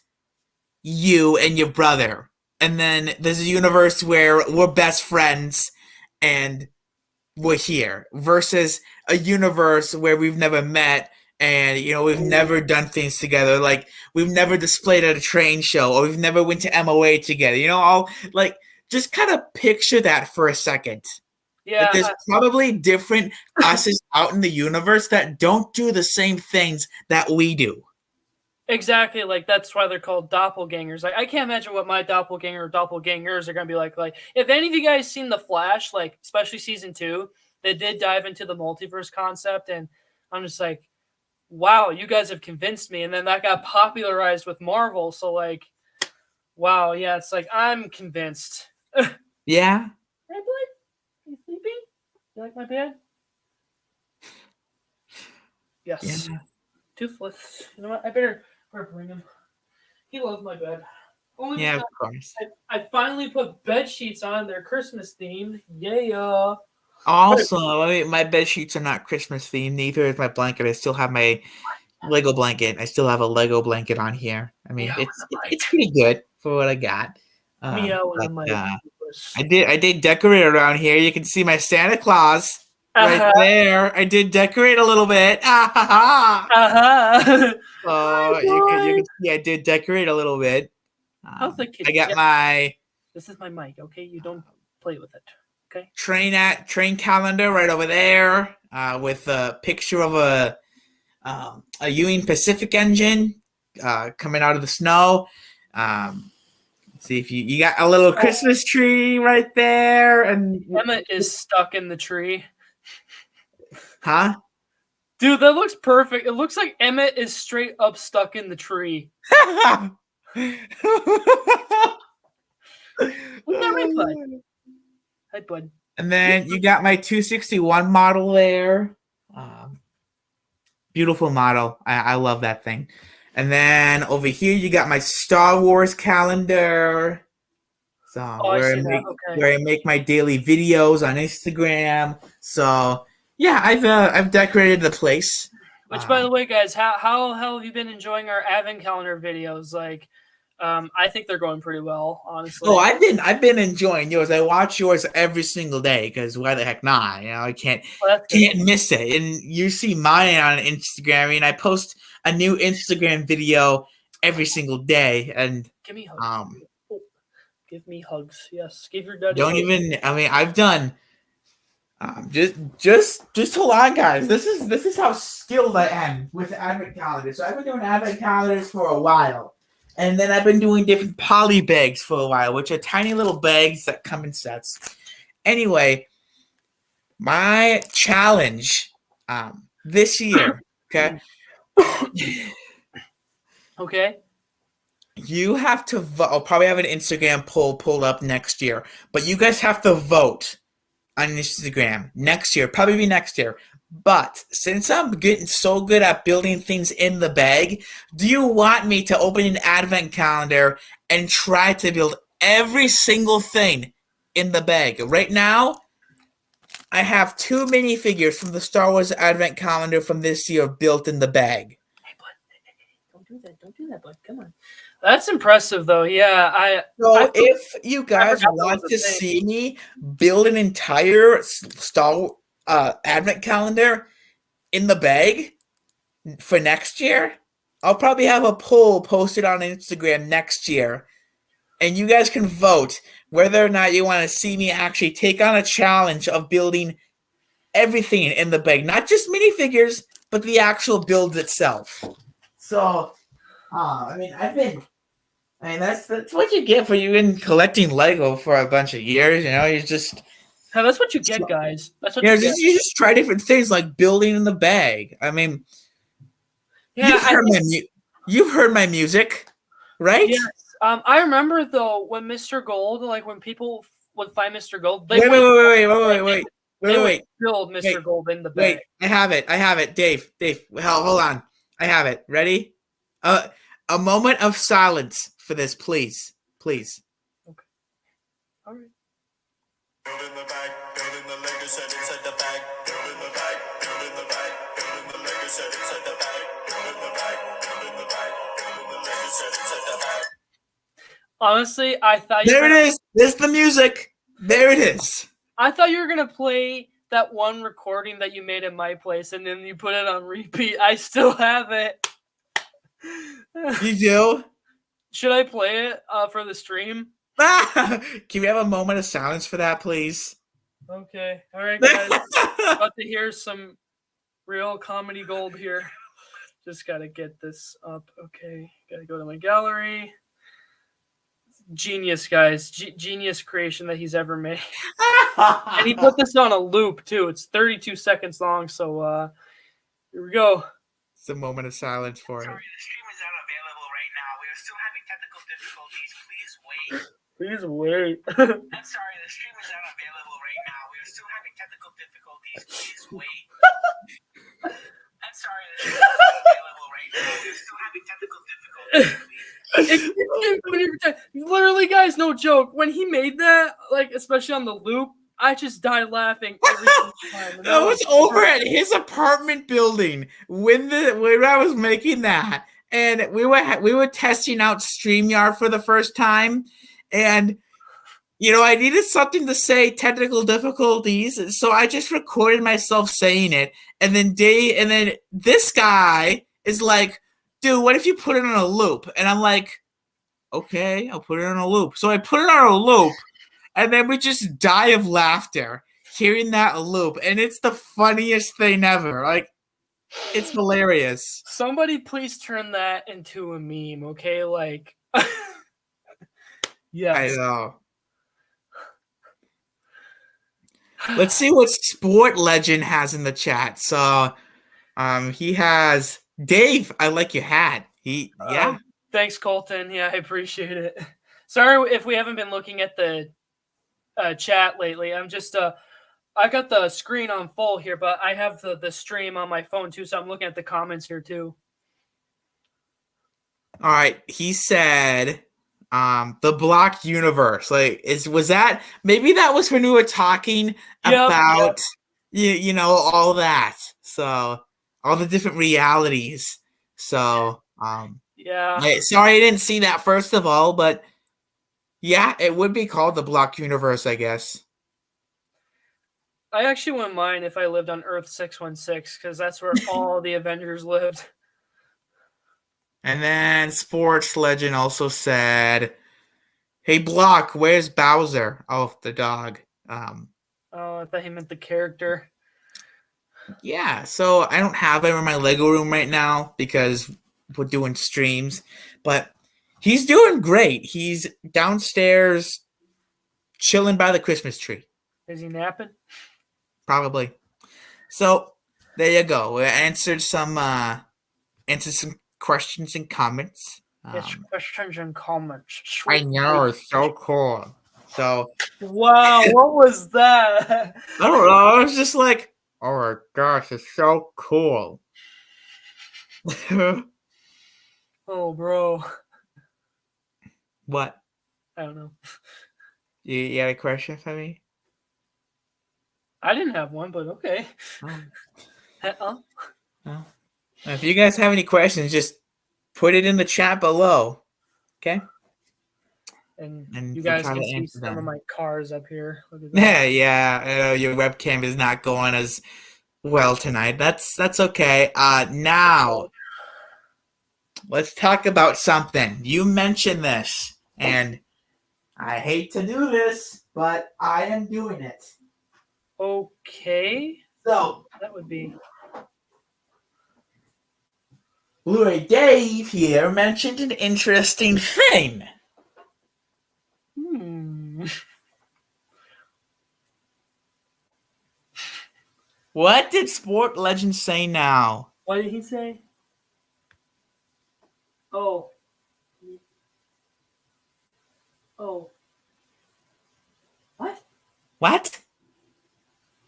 you and your brother. And then there's a universe where we're best friends and we're here versus a universe where we've never met and we've never done things together, like we've never displayed at a train show or we've never went to MOA together. All like just kind of picture that for a second, that yeah, there's probably different us's out in the universe that don't do the same things that we do. exactly. Like that's why they're called doppelgangers. Like I can't imagine what my doppelganger or doppelgangers are gonna be like. Like if any of you guys seen The Flash, like especially season 2, they did dive into the multiverse concept, and I'm just like, wow, you guys have convinced me. And then that got popularized with Marvel. So like, Wow, yeah, it's like I'm convinced. Hey, Yeah, bud, you sleeping? You like my bed? yeah, Yes. Toothless. You know what? I better bring him. He loves my bed. Only yeah, of because course. I finally put bed sheets on. They're Christmas themed. Yeah. But Also, I mean, my bed sheets are not Christmas themed. Neither is my blanket. I still have my Lego blanket. I still have a Lego blanket on here. I mean, meow with a mic. it's pretty good for what I got. Meow with a But mic. I did decorate around here. You can see my Santa Claus Uh right huh. there. I did decorate a little bit. Ah ha ha. Uh huh. Hi, So you boy. can see I did decorate a little bit. How's the I kitty? got Yeah, my this is my mic. Okay, you don't play with it. Okay. train calendar right over there with a picture of a Ewing Pacific engine coming out of the snow. See if you got a little Oh, Christmas tree right there, and Emma is stuck in the tree. huh? Dude, that looks perfect. It looks like Emmett is straight up stuck in the tree. Look at that right, bud. Hi, bud. And then you got my 261 model there. Um, Beautiful model. I love that thing. And then over here you got my Star Wars calendar. So Oh, I see that. Okay. where I make my daily videos on Instagram. So yeah, I've decorated the place. Which, by Um, the way, guys, how have you been enjoying our advent calendar videos? Like, I think they're going pretty well, oh, honestly. I've been enjoying yours. I watch yours every single day because why the heck not? You know, I Oh, that's good. can't miss it. And you see mine on Instagram, and I post a new Instagram video every single day. And Give me hugs. um, Oh, give me hugs. Yes, give your daddy don't hugs. even. I mean, I've done. Just hold on, guys. This is how skilled I am with advent calendars. So I've been doing advent calendars for a while, and then I've been doing different poly bags for a while, which are tiny little bags that come in sets. Anyway, my challenge this year, okay, Okay. you have to vote. I'll probably have an Instagram poll pulled up next year, but you guys have to vote on Instagram next year, probably be next year. But since I'm getting so good at building things in the bag, do you want me to open an advent calendar and try to build every single thing in the bag? Right now, I have two minifigures from the Star Wars advent calendar from this year built in the bag. Hey, bud. Don't do that. Don't do that, bud. Come on. That's impressive, though. Yeah, I So if you I guys forgot that was want a to thing. see me build an entire Star advent calendar in the bag, for next year, I'll probably have a poll posted on Instagram next year, and you guys can vote whether or not you want to see me actually take on a challenge of building everything in the bag, not just minifigures, but the actual build itself. So, I mean, I mean, that's what you get for you been collecting Lego for a bunch of years. You know, you just Now, that's what you get, guys. That's what you know, you get. you just try different things like building in the bag. I mean, Yeah, you've I heard think you've heard my music, right? yes. I remember though when Mr. Gold, like when people would find Mr. Gold, they Wait, wait, wouldn't wait, wait, go wait, like wait, wait, they wait, would wait, build wait, Mr. Gold in the bag. wait. I have it. I have it. Dave, Dave. Hold on. I have it. Ready? Uh, a moment of silence for this, please, please. Okay. All right. Building the bag, building the Lego set inside the bag, building the bag, building the bag, building the Lego set inside the bag, building the bag, building the bag, building the Lego set inside the bag. Honestly, I thought you were There it gonna is. There's the music. There it is. play that one recording that you made at my place and then you put it on repeat. I still have it. You do? Should I play it for the stream? Can we have a moment of silence for that, please? Okay. All right, guys. About to hear some real comedy gold here. Just gotta get this up. Okay. Gotta go to my gallery. Genius, guys. Genius creation that he's ever made. And he put this on a loop too. It's 32 seconds long. So here we go. It's a moment of silence for it. Sorry, the stream is not available right now. We are still having technical difficulties. Please Please wait. I'm sorry, the stream is not available right now. We are still having technical difficulties. Please wait. I'm sorry, the stream is not available right now. We are still having technical difficulties. Literally, guys, no joke. When he made that, like especially on the loop, I just died laughing every single time. I was over at his apartment building when I was making that, and we were testing out StreamYard for the first time, and I needed something to say technical difficulties, so I just recorded myself saying it, and then this guy is like, "Dude, what if you put it on a loop?" And I'm like, "Okay, I'll put it on a loop." So I put it on a loop, and then we just die of laughter hearing that loop, and it's the funniest thing ever. Like, it's hilarious. Somebody please turn that into a meme, okay? Like, yes. I know. Let's see what Sport Legend has in the chat. So, he has Dave. I like your hat. Thanks, Colton. Yeah, I appreciate it. Sorry if we haven't been looking at the chat lately. I'm just I got the screen on full here, but I have the stream on my phone too, so I'm looking at the comments here too. All right, he said the block universe. Like, was that maybe that was when we were talking about all that. So all the different realities. So yeah. Sorry I didn't see that first of all, but yeah, it would be called the block universe, I guess. I actually wouldn't mind if I lived on Earth 616 because that's where all the Avengers lived. And then Sports Legend also said, "Hey Block, where's Bowser?" Oh, the dog. Oh, I thought he meant the character. Yeah, so I don't have him in my Lego room right now because we're doing streams, but he's doing great. He's downstairs chilling by the Christmas tree. Is he napping? Probably. So there you go. We answered some questions and comments. Yes, questions and comments. I know, it's so cool. So wow, what was that? I don't know. I was just like, oh my gosh, it's so cool. Oh, bro. What? I don't know. You had a question for me? I didn't have one, but okay. Oh. If you guys have any questions, just put it in the chat below. Okay? And you guys can see some of my cars up here. Look at that. Yeah. Your webcam is not going as well tonight. That's okay. Now, let's talk about something. You mentioned this, and I hate to do this, but I am doing it. Okay. So that would be Blu-rayDave here mentioned an interesting thing. What did Sport Legend say now? What did he say? Oh. What?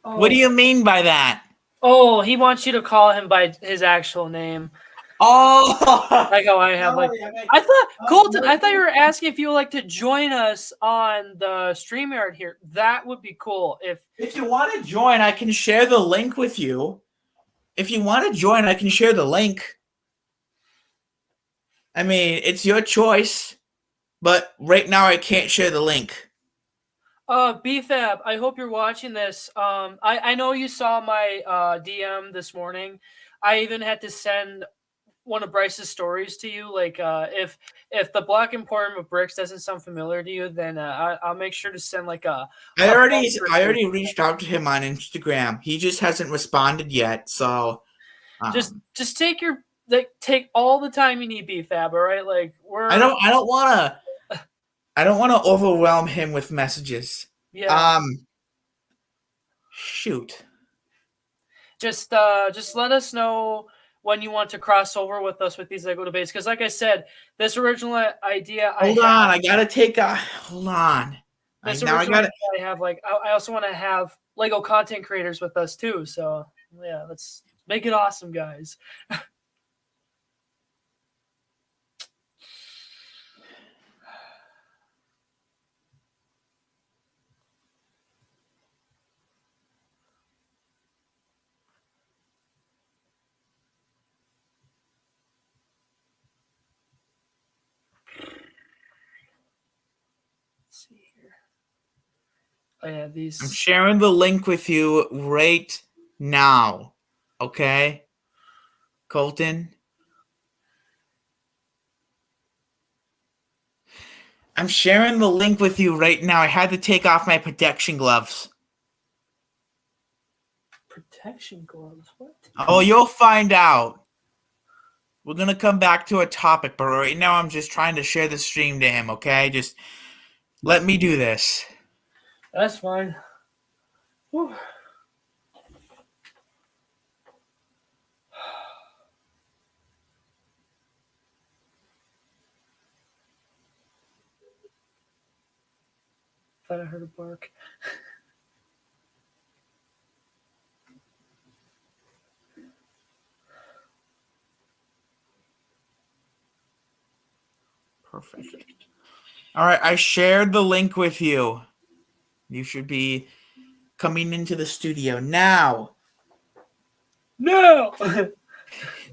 Oh. What do you mean by that? Oh, he wants you to call him by his actual name. Oh, like how I have like. I thought Colton. I thought you were asking if you would like to join us on the StreamYard here. That would be cool. If you want to join, I can share the link with you. If you want to join, I can share the link. I mean, it's your choice, but right now I can't share the link. BFAB, I hope you're watching this. I know you saw my DM this morning. I even had to send one of Bryce's stories to you. Like, if the Black Emporium of Bricks doesn't sound familiar to you, then I'll make sure to send like a. I already reached out to him on Instagram. He just hasn't responded yet. So just take all the time you need, BFAB. All right, like I don't want to overwhelm him with messages. Yeah. Shoot. Just let us know when you want to cross over with us with these Lego debates. Because like I said, this original idea Hold on, I gotta take a hold on. this Now I original gotta. idea I have, like, I also want to have Lego content creators with us too. So yeah, let's make it awesome, guys. Let's see here. Oh yeah, these. I'm sharing the link with you right now. Okay, Colton. I'm sharing the link with you right now. I had to take off my protection gloves. Protection gloves? What? Oh, you'll find out. We're gonna come back to a topic, but right now I'm just trying to share the stream to him, okay? Just let me do this. That's fine. Whew. Thought I heard a bark. Perfect. All right, I shared the link with you. You should be coming into the studio now. No.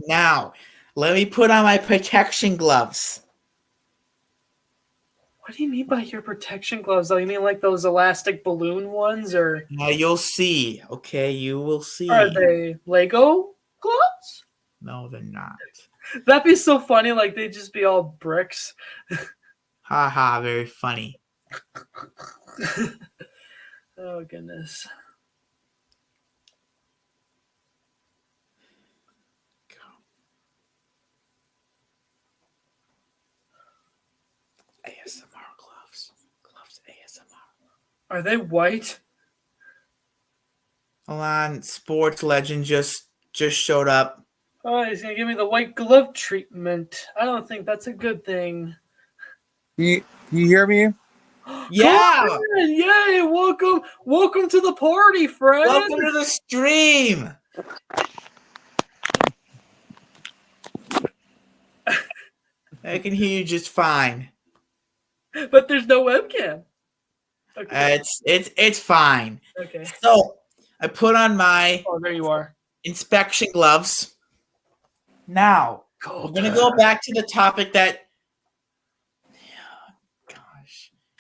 Now, let me put on my protection gloves. What do you mean by your protection gloves, though? You mean like those elastic balloon ones, or Now you'll see, okay? You will see. are they Lego gloves? No, they're not. That'd be so funny. Like they'd just be all bricks. Ha ha, very funny. Oh goodness. ASMR gloves. Gloves ASMR. Are they white? Hold on, sports legend just showed up. Oh, he's gonna give me the white glove treatment. I don't think that's a good thing. You hear me? Yeah! Come on, yay! Welcome to the party, friend. Welcome to the stream! I can hear you just fine. But there's no webcam. Okay. It's fine. Okay. So I put on my Oh, there you are. inspection gloves. Now we're gonna go back to the topic that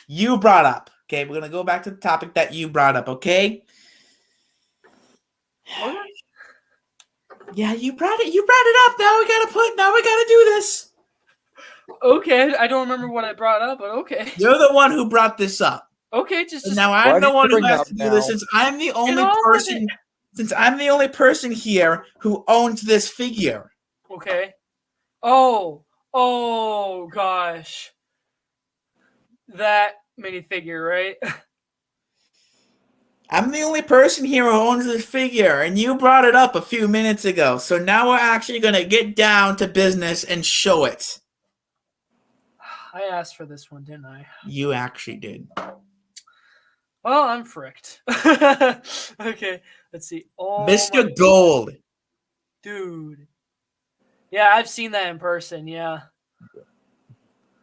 you brought up. Okay, we're gonna go back to the topic that you brought up. Okay. Okay. Yeah, you brought it up. Now we gotta do this. Okay, I don't remember what I brought up, but okay. You're the one who brought this up. Okay, just Now Why I'm do the you one who bring has up to do this now? since I'm the only on with person. Since I'm the only person here who owns this figure. okay. Oh gosh. That minifigure, right? I'm the only person here who owns this figure, and you brought it up a few minutes ago. So now we're actually going to get down to business and show it. I asked for this one, didn't I? You actually did. Well, I'm fricked. Okay, let's see. Oh, Mr. Gold. dude. Yeah, I've seen that in person. Yeah.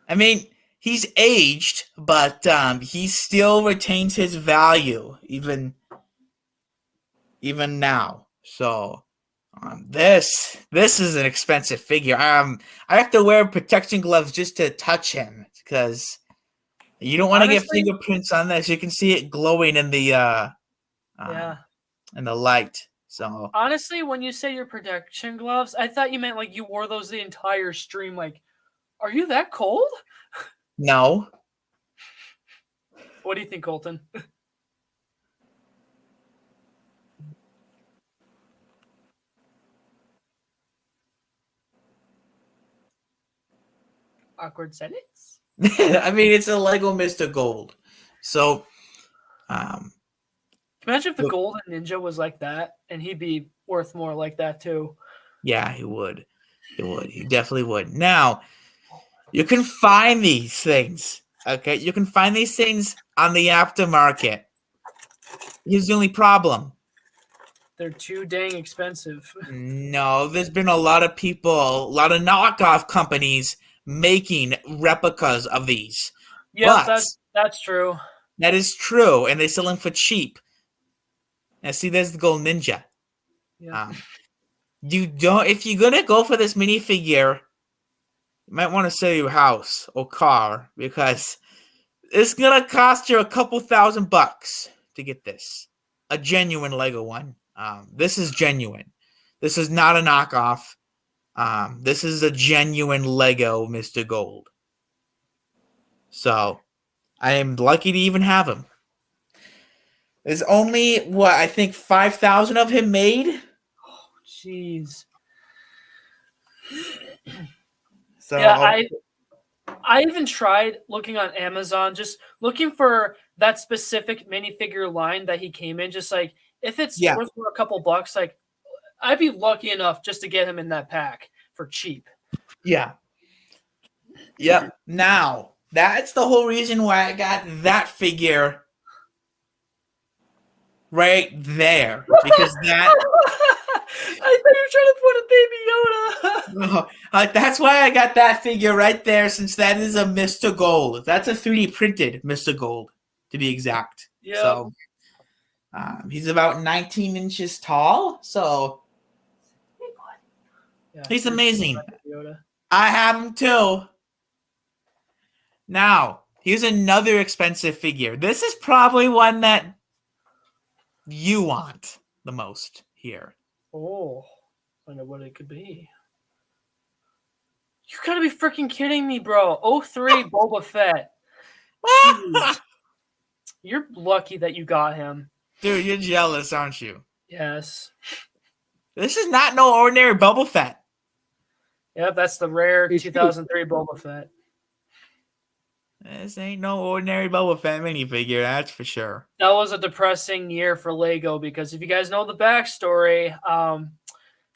I mean, he's aged, but he still retains his value even now. So this is an expensive figure. I have to wear protection gloves just to touch him because you don't want to get Honestly- fingerprints on this. You can see it glowing in the Yeah. in the light. So Honestly, when you say your protection gloves, I thought you meant like you wore those the entire stream. Like, are you that cold? no. What do you think, Colton? Awkward sentence. I mean, it's a Lego Mr. Gold. So Imagine if the Look- golden ninja was like that, and he'd be worth more like that too. Yeah, he would. He would. He definitely would. Now, you can find these things. Okay, you can find these things on the aftermarket. Here's the only problem. They're too dang expensive. No, there's been a lot of people, a lot of knockoff companies making replicas of these. Yep, But that's true. that is true, and they sell them for cheap. Now, see, there's the Gold Ninja. Yeah. You don't. If you're gonna go for this minifigure, you might want to sell your house or car because it's gonna cost you a couple $1,000 to get this. A genuine Lego one. This is genuine. This is not a knockoff. This is a genuine Lego Mr. Gold. So, I am lucky to even have him. There's only, what, I think 5,000 of him made? Jeez. So, Yeah, I even tried looking on Amazon, just looking for that specific minifigure line that he came in. Just like if it's Yeah. worth a couple bucks, like I'd be lucky enough just to get him in that pack for cheap. yeah. Yep. Now, that's the whole reason why I got that figure right there. Because that I thought you were trying to put a baby Yoda. that's why I got that figure right there, since that is a Mr. Gold. That's a 3D printed Mr. Gold, to be exact. Yep. So he's about 19 inches tall. So Yeah, he's amazing. Yoda. I have him too. Now, here's another expensive figure. This is probably one that you want the most here. Oh, I know what it could be. You gotta be freaking kidding me, bro. 03 Boba Fett. Jeez. You're lucky that you got him. Dude, you're jealous, aren't you? Yes. This is not no ordinary Boba Fett. Yep, that's the rare It's 2003 Boba Fett. This ain't no ordinary Boba Fett minifigure, that's for sure. That was a depressing year for Lego because if you guys know the backstory,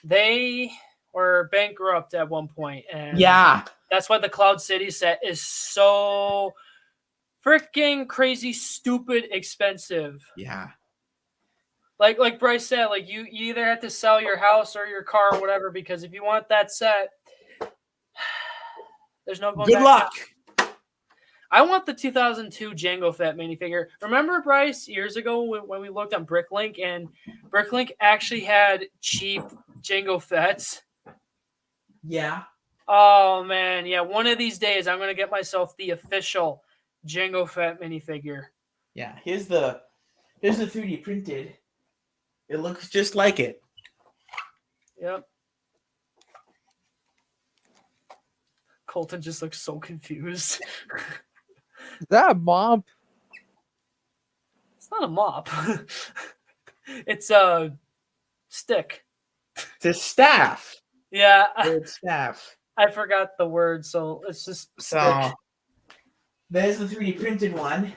they were bankrupt at one point, and Yeah. that's why the Cloud City set is so freaking crazy, stupid, expensive. Yeah. Like Bryce said, like you either have to sell your house or your car or whatever because if you want that set, there's no going Good back luck. now. I want the 2002 Jango Fett minifigure. Remember, Bryce, years ago when we looked on Bricklink, and Bricklink actually had cheap Jango Fetts? Yeah. Oh, man. Yeah, one of these days, I'm going to get myself the official Jango Fett minifigure. Yeah. Here's the 3D printed. It looks just like it. Yep. Colton just looks so confused. Is that a mop? It's not a mop. It's a stick. It's a staff. Yeah, It's staff. I forgot the word, so it's just stick. So there's the 3D printed one.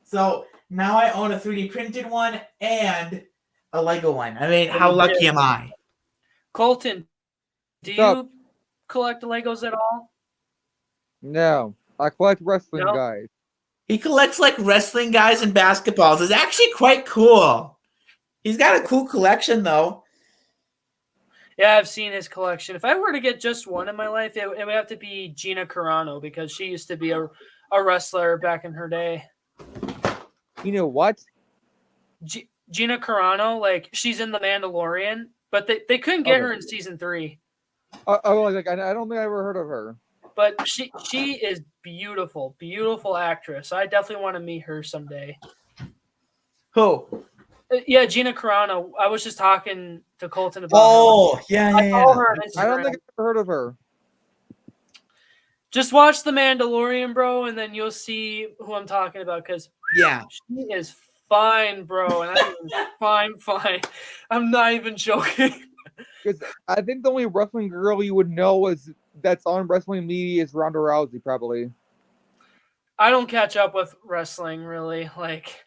So now I own a 3D printed one and a Lego one. I mean, how lucky am I? Colton, do Stop. you collect Legos at all? No. I collect wrestling No. guys. He collects like wrestling guys and basketballs. It's actually quite cool. He's got a cool collection though. Yeah, I've seen his collection. If I were to get just one in my life, it would have to be Gina Carano because she used to be a wrestler back in her day. You know what? Gina Carano, like she's in The Mandalorian, but they couldn't get her in season 3. I don't think I ever heard of her. But she is beautiful, beautiful actress. I definitely want to meet her someday. Who? Yeah, Gina Carano. I was just talking to Colton about Oh, her. yeah, I yeah, follow yeah. her on I don't Instagram. think I've ever heard of her. Just watch The Mandalorian, bro, and then you'll see who I'm talking about because Yeah. she is fine, bro. And I mean, fine. I'm not even joking. Because I think the only wrestling girl you would know is that's on wrestling media is Ronda Rousey, probably. I don't catch up with wrestling really. Like,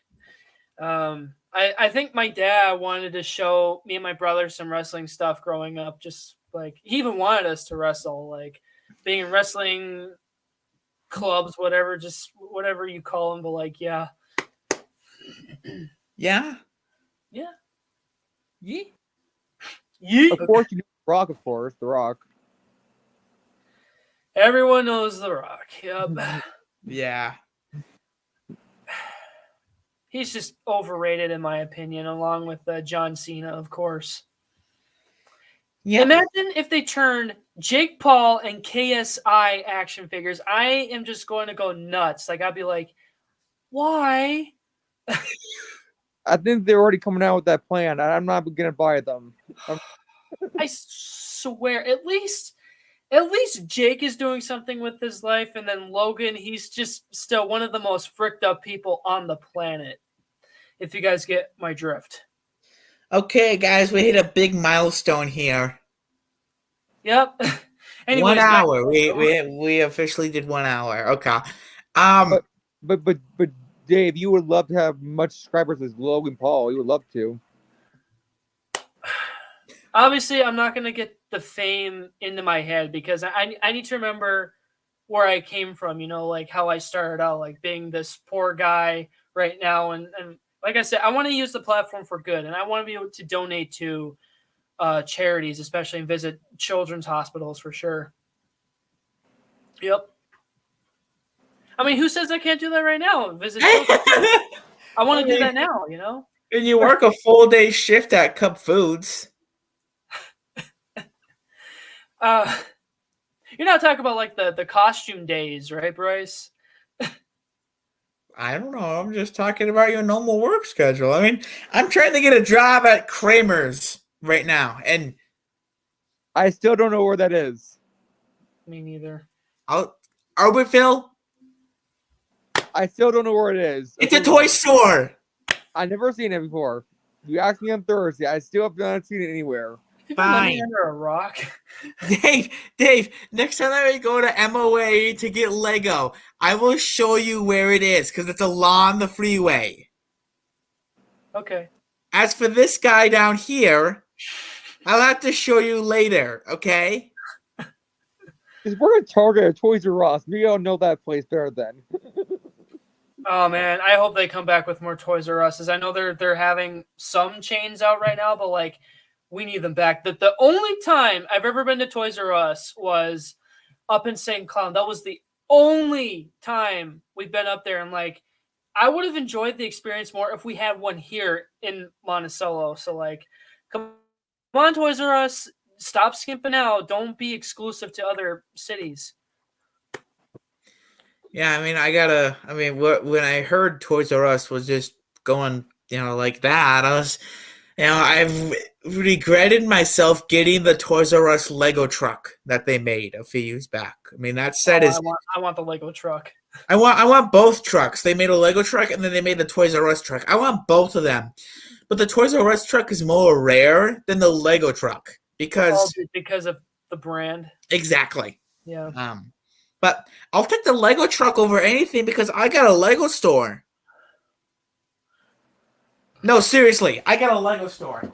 I think my dad wanted to show me and my brother some wrestling stuff growing up. Just like he even wanted us to wrestle, like being in wrestling clubs, whatever, just whatever you call them. But like, yeah, Yeah. yeah, Yeah. yeet. Of course, you know The Rock. Of course, The Rock. Everyone knows The Rock. Yep. Yeah. He's just overrated in my opinion, along with John Cena, of course. Yeah. Imagine if they turned Jake Paul and KSI action figures. I am just going to go nuts. Like I'd be like, why? I think they're already coming out with that plan, and I'm not gonna buy them. I swear, at least Jake is doing something with his life, and then Logan, he's just still one of the most fricked up people on the planet. If you guys get my drift. Okay, guys, we hit a big milestone here. Yep. Anyways, 1 hour. We officially did 1 hour. Okay. Um. But Dave, you would love to have much subscribers as Logan Paul. You would love to. Obviously, I'm not going to get the fame into my head because I need to remember where I came from, you know, like how I started out, like being this poor guy right now. And like I said, I want to use the platform for good, and I want to be able to donate to charities, especially and visit children's hospitals for sure. Yep. I mean, who says I can't do that right now? Visit children. I want to do that now, you know? And you work a full day shift at Cup Foods. You're not talking about like the costume days, right, Bryce? I don't know. I'm just talking about your normal work schedule. I mean, I'm trying to get a job at Kramer's right now, and I still don't know where that is. Me neither. Arborville. I still don't know where it is. It's a toy store. I've never seen it before. You asked me on Thursday. I still have not seen it anywhere. People let me under a rock. Dave, next time I go to MOA to get Lego, I will show you where it is because it's along the freeway. Okay. As for this guy down here, I'll have to show you later, okay? Because we're at Target or Toys R Us. We all know that place better than. Oh man, I hope they come back with more Toys R Us. I know they're having some chains out right now, but like we need them back. The only time I've ever been to Toys R Us was up in St. Cloud. That was the only time we've been up there, and like I would have enjoyed the experience more if we had one here in Monticello. So like, come on, Toys R Us, stop skimping out. Don't be exclusive to other cities. Yeah, I mean, when I heard Toys R Us was just going, like that, I've regretted myself getting the Toys R Us Lego truck that they made a few years back. I mean, that set is. I want the Lego truck. I want both trucks. They made a Lego truck and then they made the Toys R Us truck. I want both of them, but the Toys R Us truck is more rare than the Lego truck because of the brand. Exactly. Yeah. But I'll take the Lego truck over anything because I got a Lego store. No, seriously, I got a Lego store.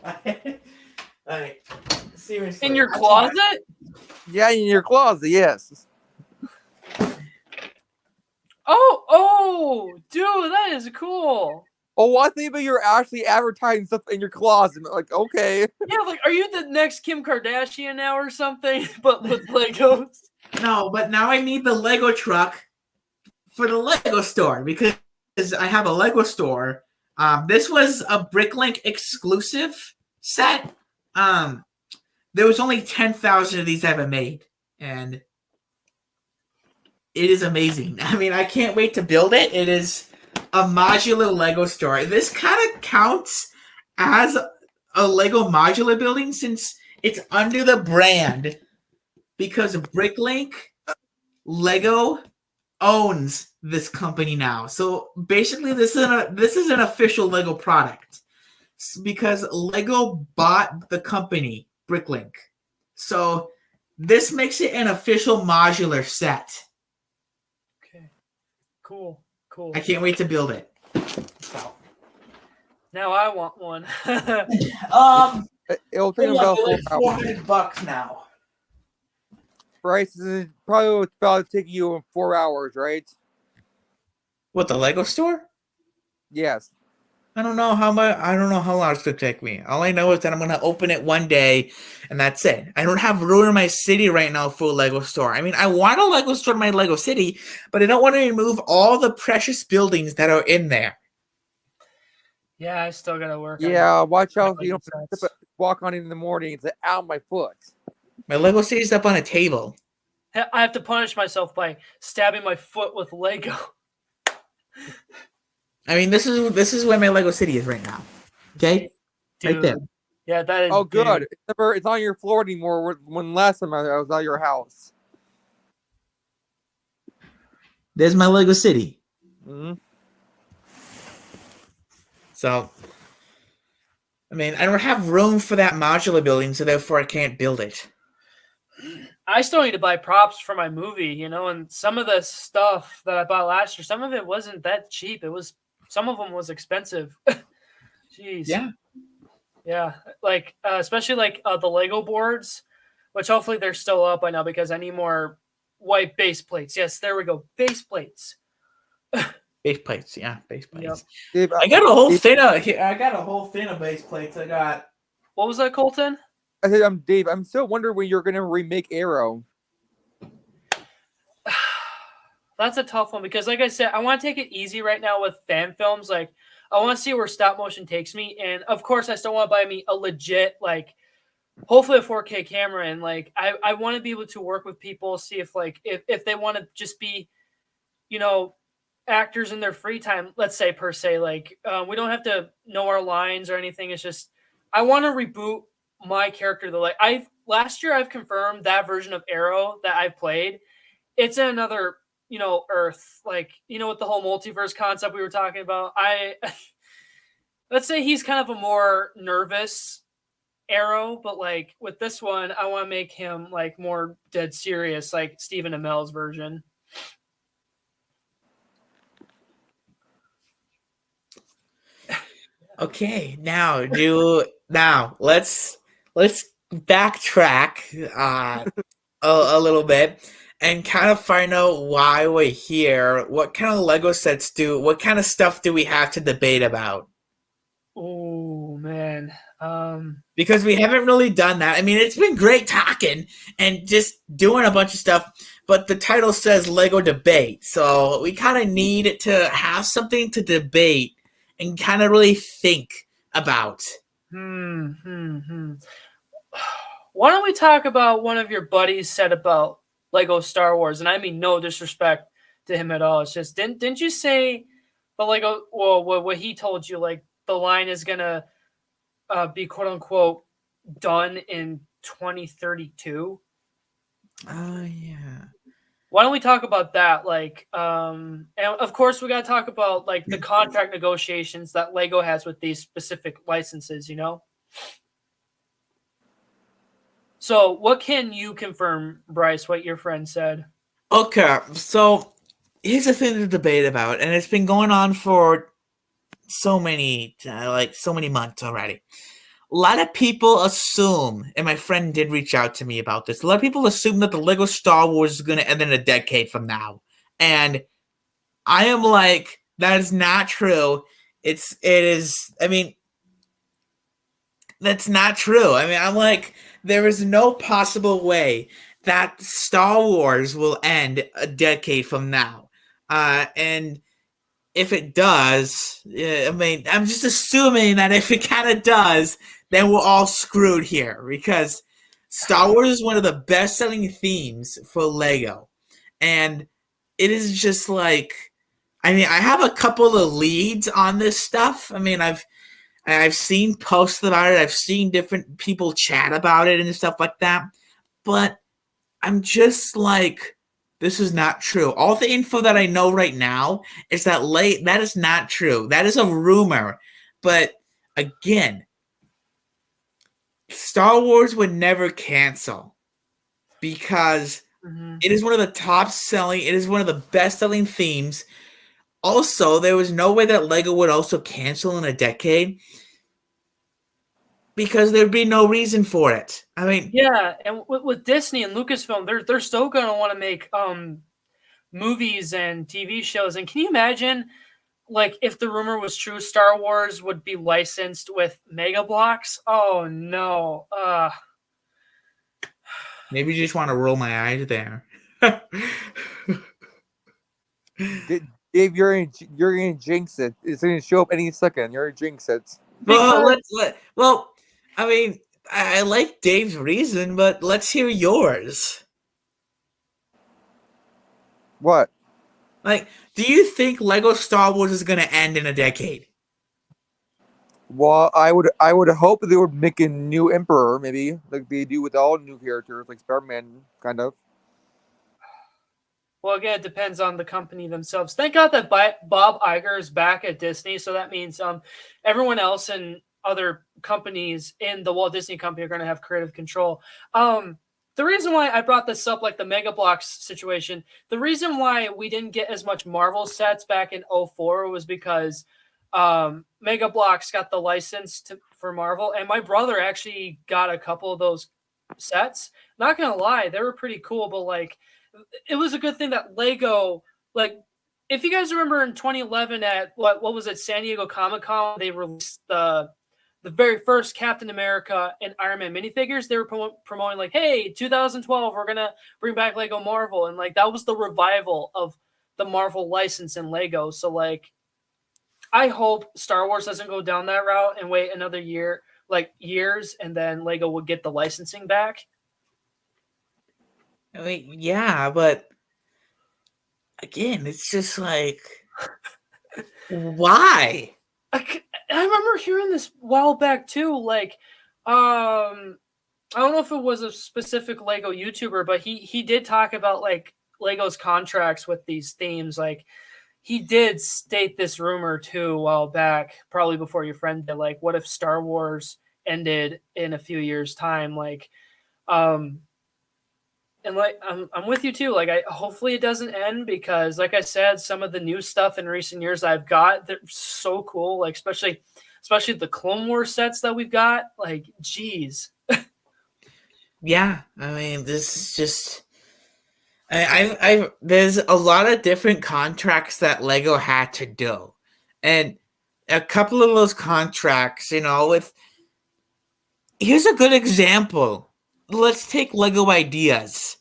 Seriously. In your closet? Yeah, in your closet, yes. Oh, dude, that is cool. Oh, I think that you're actually advertising stuff in your closet. Like, okay. Yeah, like, are you the next Kim Kardashian now or something? But with Legos? No, but now I need the Lego truck for the Lego store because I have a Lego store. This was a Bricklink exclusive set. There was only 10,000 of these ever made, and it is amazing. I mean, I can't wait to build it. It is a modular Lego store. This kind of counts as a Lego modular building since it's under the brand because Bricklink Lego owns this company now. So basically, this is an official Lego product because Lego bought the company Bricklink. So this makes it an official modular set. Okay, cool. I can't wait to build it. So Now I want one. It'll take about 4 hours. $400 now. Bryce, this is probably about to take you 4 hours, right? What, the Lego store? Yes. I don't know how much. I don't know how long it's gonna take me. All I know is that I'm gonna open it one day, and that's it. I don't have room in my city right now for a Lego store. I mean, I want a Lego store in my Lego city, but I don't want to remove all the precious buildings that are in there. Yeah, I still gotta work. Yeah, watch out so you Lego don't sets. walk on it in the morning and say, ow, my foot. My Lego city's up on a table. I have to punish myself by stabbing my foot with Lego. I mean, this is where my Lego city is right now. Okay, Dude. right there. Yeah, that is. Oh, good. Big. It's not on your floor anymore when last time I was at your house. There's my Lego city. Mm-hmm. So, I mean, I don't have room for that modular building, so therefore I can't build it. I still need to buy props for my movie, and some of the stuff that I bought last year, some of it wasn't that cheap. Some of them was expensive. Jeez. Yeah. Like, especially like the Lego boards, which hopefully they're still up by now because I need more white base plates. Yes, there we go. Base plates. Base plates, yeah, base plates. Dave, I got a whole thing of base plates. I got. What was that, Colton? I said, Dave, I'm still wondering when you're going to remake Arrow. That's a tough one because, like I said, I want to take it easy right now with fan films. Like, I want to see where stop motion takes me, and of course, I still want to buy me a legit, like, hopefully a 4K camera, and like, I want to be able to work with people, see if like if they want to just be, actors in their free time. Let's say per se, like, we don't have to know our lines or anything. It's just I want to reboot my character. Last year I've confirmed that version of Arrow that I played. It's in another Earth, like, with the whole multiverse concept we were talking about. Let's say he's kind of a more nervous Arrow, but like with this one, I want to make him like more dead serious, like Stephen Amell's version. Okay, now let's backtrack a little bit and kind of find out why we're here. What kind of Lego sets what kind of stuff do we have to debate about? Oh man. Because we haven't really done that. I mean, it's been great talking and just doing a bunch of stuff, but the title says Lego debate. So we kind of need to have something to debate and kind of really think about. Why don't we talk about one of your buddies said about Lego Star Wars? And I mean no disrespect to him at all. It's just didn't you say the Lego? Well, what he told you, like the line is gonna be quote unquote done in 2032. Yeah. Why don't we talk about that? Like, and of course we got to talk about like the contract negotiations that Lego has with these specific licenses, So what can you confirm, Bryce, what your friend said? Okay, so here's the thing to debate about, and it's been going on for so many months already. A lot of people assume, and my friend did reach out to me about this, a lot of people assume that the Lego Star Wars is going to end in a decade from now. And I am like, that is not true. That's not true. I mean, I'm like, there is no possible way that Star Wars will end a decade from now. And if it does, I mean, I'm just assuming that if it kind of does, then we're all screwed here because Star Wars is one of the best-selling themes for Lego, and it is just like, I mean, I have a couple of leads on this stuff. I mean, I've seen posts about it. I've seen different people chat about it and stuff like that, but I'm just like, this is not true. All the info that I know right now is that that is not true. That is a rumor. But again, Star Wars would never cancel because it is one of the top selling, it is one of the best selling themes. Also, there was no way that Lego would also cancel in a decade because there'd be no reason for it. I mean, Yeah, and with Disney and Lucasfilm, they're still gonna want to make movies and TV shows. And can you imagine, like, if the rumor was true, Star Wars would be licensed with Mega Blocks? Oh no. maybe you just want to roll my eyes there. Dave, you're gonna jinx it. It's gonna show up any second. You're gonna jinx it. Well, I mean, I like Dave's reason, but let's hear yours. What? Like, do you think Lego Star Wars is going to end in a decade? Well, I would hope they would make a new emperor, maybe like they do with all new characters, like Spider-Man, kind of. Well, again, it depends on the company themselves. Thank God that Bob Iger is back at Disney, so that means everyone else and other companies in the Walt Disney Company are going to have creative control. The reason why I brought this up, like the Mega Bloks situation, the reason why we didn't get as much Marvel sets back in 04 was because Mega Bloks got the license for Marvel, and my brother actually got a couple of those sets. Not gonna lie, they were pretty cool, but like, it was a good thing that Lego, like, if you guys remember in 2011 at what was it, San Diego Comic-Con, they released the very first Captain America and Iron Man minifigures. They were promoting like, hey, 2012, we're gonna bring back Lego Marvel, and like that was the revival of the Marvel license in Lego. So like, I hope Star Wars doesn't go down that route and wait another year, like years, and then Lego would get the licensing back. I mean, yeah, but again, it's just like, why? I remember hearing this a while back too. Like, I don't know if it was a specific Lego YouTuber, but he did talk about like Lego's contracts with these themes. Like, he did state this rumor too a while back, probably before your friend did. Like, what if Star Wars ended in a few years' time? Like, and like I'm with you too. Like, hopefully it doesn't end, because like I said, some of the new stuff in recent years I've got, they're so cool. Like, especially the Clone Wars sets that we've got. Like, geez. Yeah, I mean, this is just. There's a lot of different contracts that Lego had to do, and a couple of those contracts, with. Here's a good example. Let's take Lego Ideas.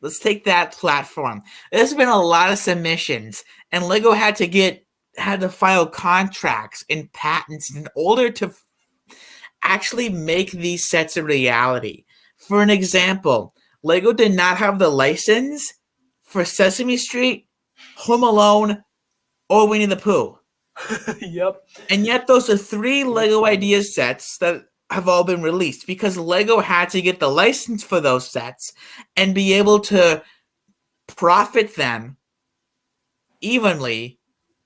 Let's take that platform. There's been a lot of submissions, and Lego had to file contracts and patents in order to actually make these sets a reality. For an example, Lego did not have the license for Sesame Street, Home Alone, or Winnie the Pooh. Yep. And yet those are 3 Lego Ideas sets that have all been released because Lego had to get the license for those sets and be able to profit them evenly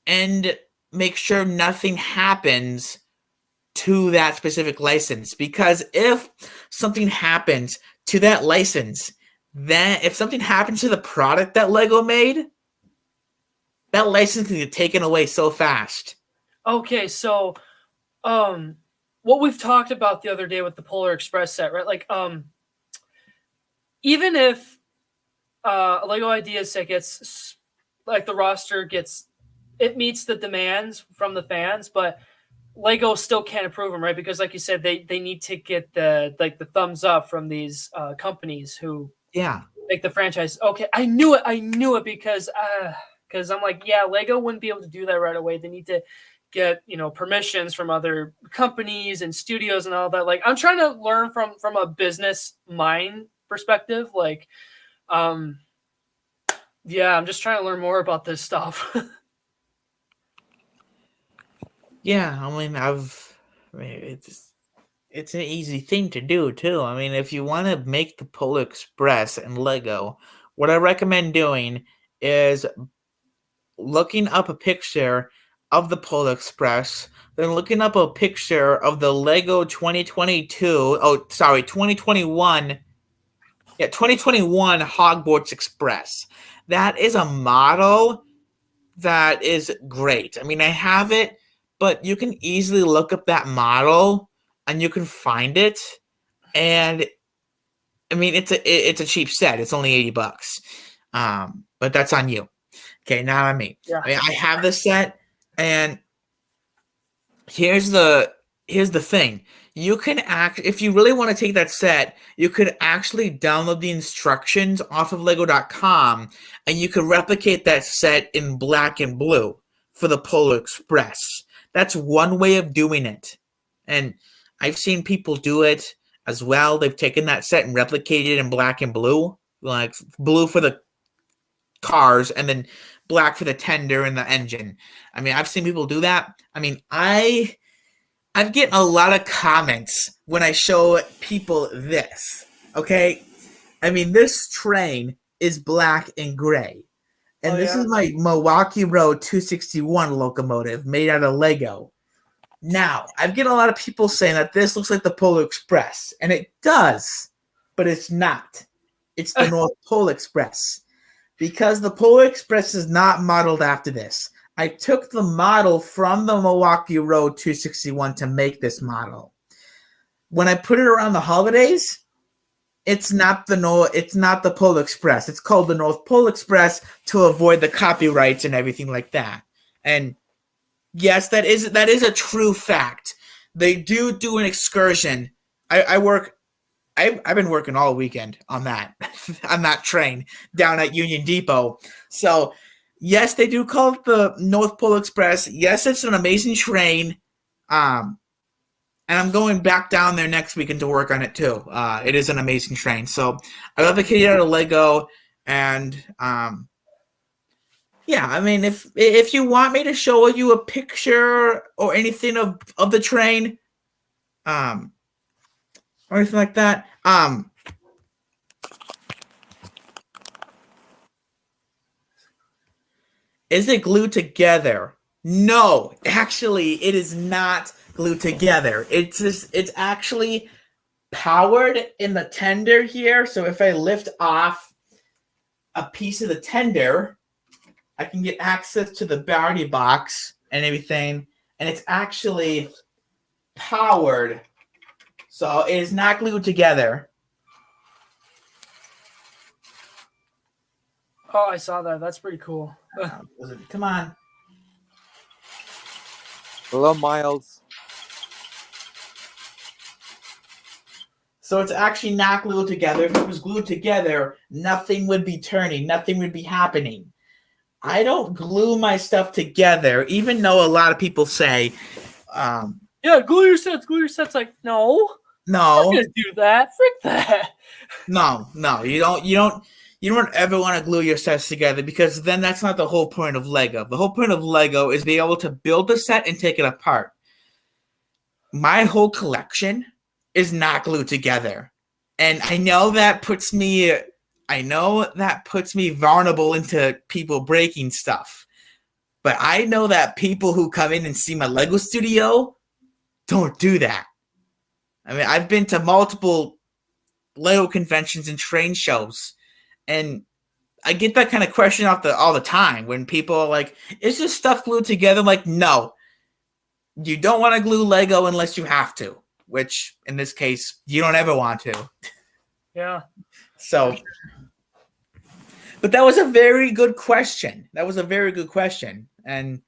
and make sure nothing happens to that specific license. Because if something happens to that license, then if something happens to the product that Lego made, that license can get taken away so fast. Okay, so what we've talked about the other day with the Polar Express set, right? Like, even if a Lego Ideas set gets, like, the roster gets, it meets the demands from the fans, but Lego still can't approve them, right? Because like you said, they need to get the thumbs up from these companies who make the franchise. Okay, I knew it because I'm like, yeah, Lego wouldn't be able to do that right away. They need to get permissions from other companies and studios and all that. Like, I'm trying to learn from a business mind perspective. Like, yeah, I'm just trying to learn more about this stuff. Yeah, I mean, it's an easy thing to do too. I mean, if you want to make the Polar Express and Lego, what I recommend doing is looking up a picture of the Polar Express, then looking up a picture of the Lego 2021. Yeah, 2021 Hogwarts Express. That is a model that is great. I mean, I have it, but you can easily look up that model and you can find it. And I mean, it's a cheap set. It's only $80. But that's on you. Okay, not on me. Yeah. I mean, I have this set, and here's the thing. You can if you really want to take that set, you could actually download the instructions off of lego.com and you could replicate that set in black and blue for the Polar Express. That's one way of doing it. And I've seen people do it as well. They've taken that set and replicated it in black and blue, like blue for the cars and then black for the tender and the engine. I mean, I've seen people do that. I mean, I've getting a lot of comments when I show people this. Okay, I mean, this train is black and gray, and this is my Milwaukee Road 261 locomotive made out of Lego. Now, I've getting a lot of people saying that this looks like the Polar Express, and it does, but it's not. It's the North Pole Express, because the Polar Express is not modeled after this. I took the model from the Milwaukee Road 261 to make this model. When I put it around the holidays, it's not the Polar Express. It's called the North Pole Express to avoid the copyrights and everything like that. And yes, that is a true fact. They do an excursion. I've been working all weekend on that on that train down at Union Depot. So yes, they do call it the North Pole Express. Yes, it's an amazing train. And I'm going back down there next weekend to work on it too. It is an amazing train. So I love the kit out of Lego, and yeah, I mean, if you want me to show you a picture or anything of the train, or anything like that, is it glued together? No, actually, it is not glued together. It's actually powered in the tender here. So if I lift off a piece of the tender, I can get access to the battery box and everything. And it's actually powered. So it is not glued together. Oh, I saw that. That's pretty cool. Come on. Hello, Miles. So it's actually not glued together. If it was glued together, nothing would be turning. Nothing would be happening. I don't glue my stuff together, even though a lot of people say, yeah, glue your sets. Glue your sets. Like, no. I'm not gonna do that. Frick that. No, you don't ever want to glue your sets together, because then that's not the whole point of Lego. The whole point of Lego is be able to build a set and take it apart. My whole collection is not glued together. And I know that puts me vulnerable into people breaking stuff. But I know that people who come in and see my Lego studio don't do that. I mean, I've been to multiple Lego conventions and train shows, and I get that kind of question all the time when people are like, is this stuff glued together? I'm like, no. You don't want to glue Lego unless you have to, which in this case, you don't ever want to. Yeah. So, but that was a very good question. And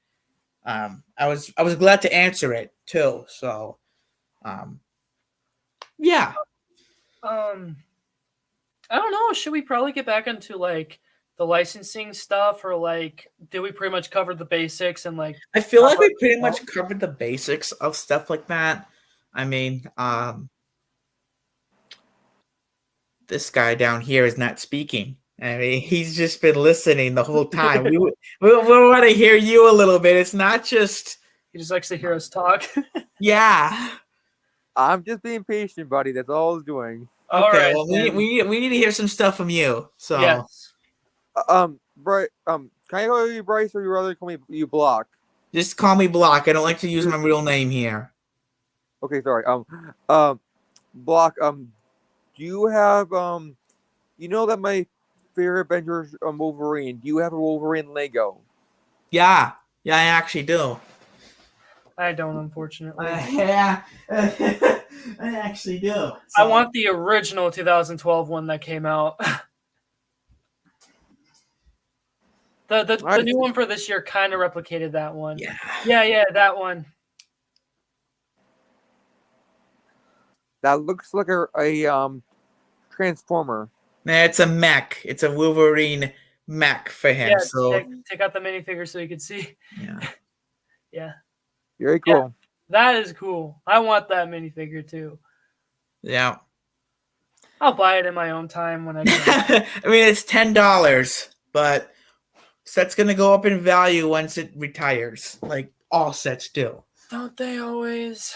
I was glad to answer it too. So, yeah. I don't know. Should we probably get back into like the licensing stuff, or like did we pretty much cover the basics and like? I feel like we pretty much covered the basics of stuff like that. I mean, this guy down here is not speaking. I mean, he's just been listening the whole time. we want to hear you a little bit. It's not just he just likes to hear us talk. Yeah. I'm just being patient, buddy. That's all I was doing. Okay, well, we need to hear some stuff from you. So, yes. Bryce, can I call you Bryce, or you rather call me you Block? Just call me Block. I don't like to use my real name here. Okay, sorry. Block. Do you have you know that my favorite Avengers Wolverine? Do you have a Wolverine Lego? Yeah, yeah, I actually do. I don't, unfortunately. Yeah, I actually do. I So want the original 2012 one that came out. The new one for this year kind of replicated that one. yeah, Yeah, that one. That looks like a transformer. it's a mech. It's a Wolverine mech for him. Yeah, So take out the minifigure so you can see. yeah, Yeah, Very yeah, cool. that is cool. I want that minifigure too. yeah. I'll buy it in my own time when I can. I mean, it's $10, but set's gonna go up in value once it retires, like all sets do. Don't they always?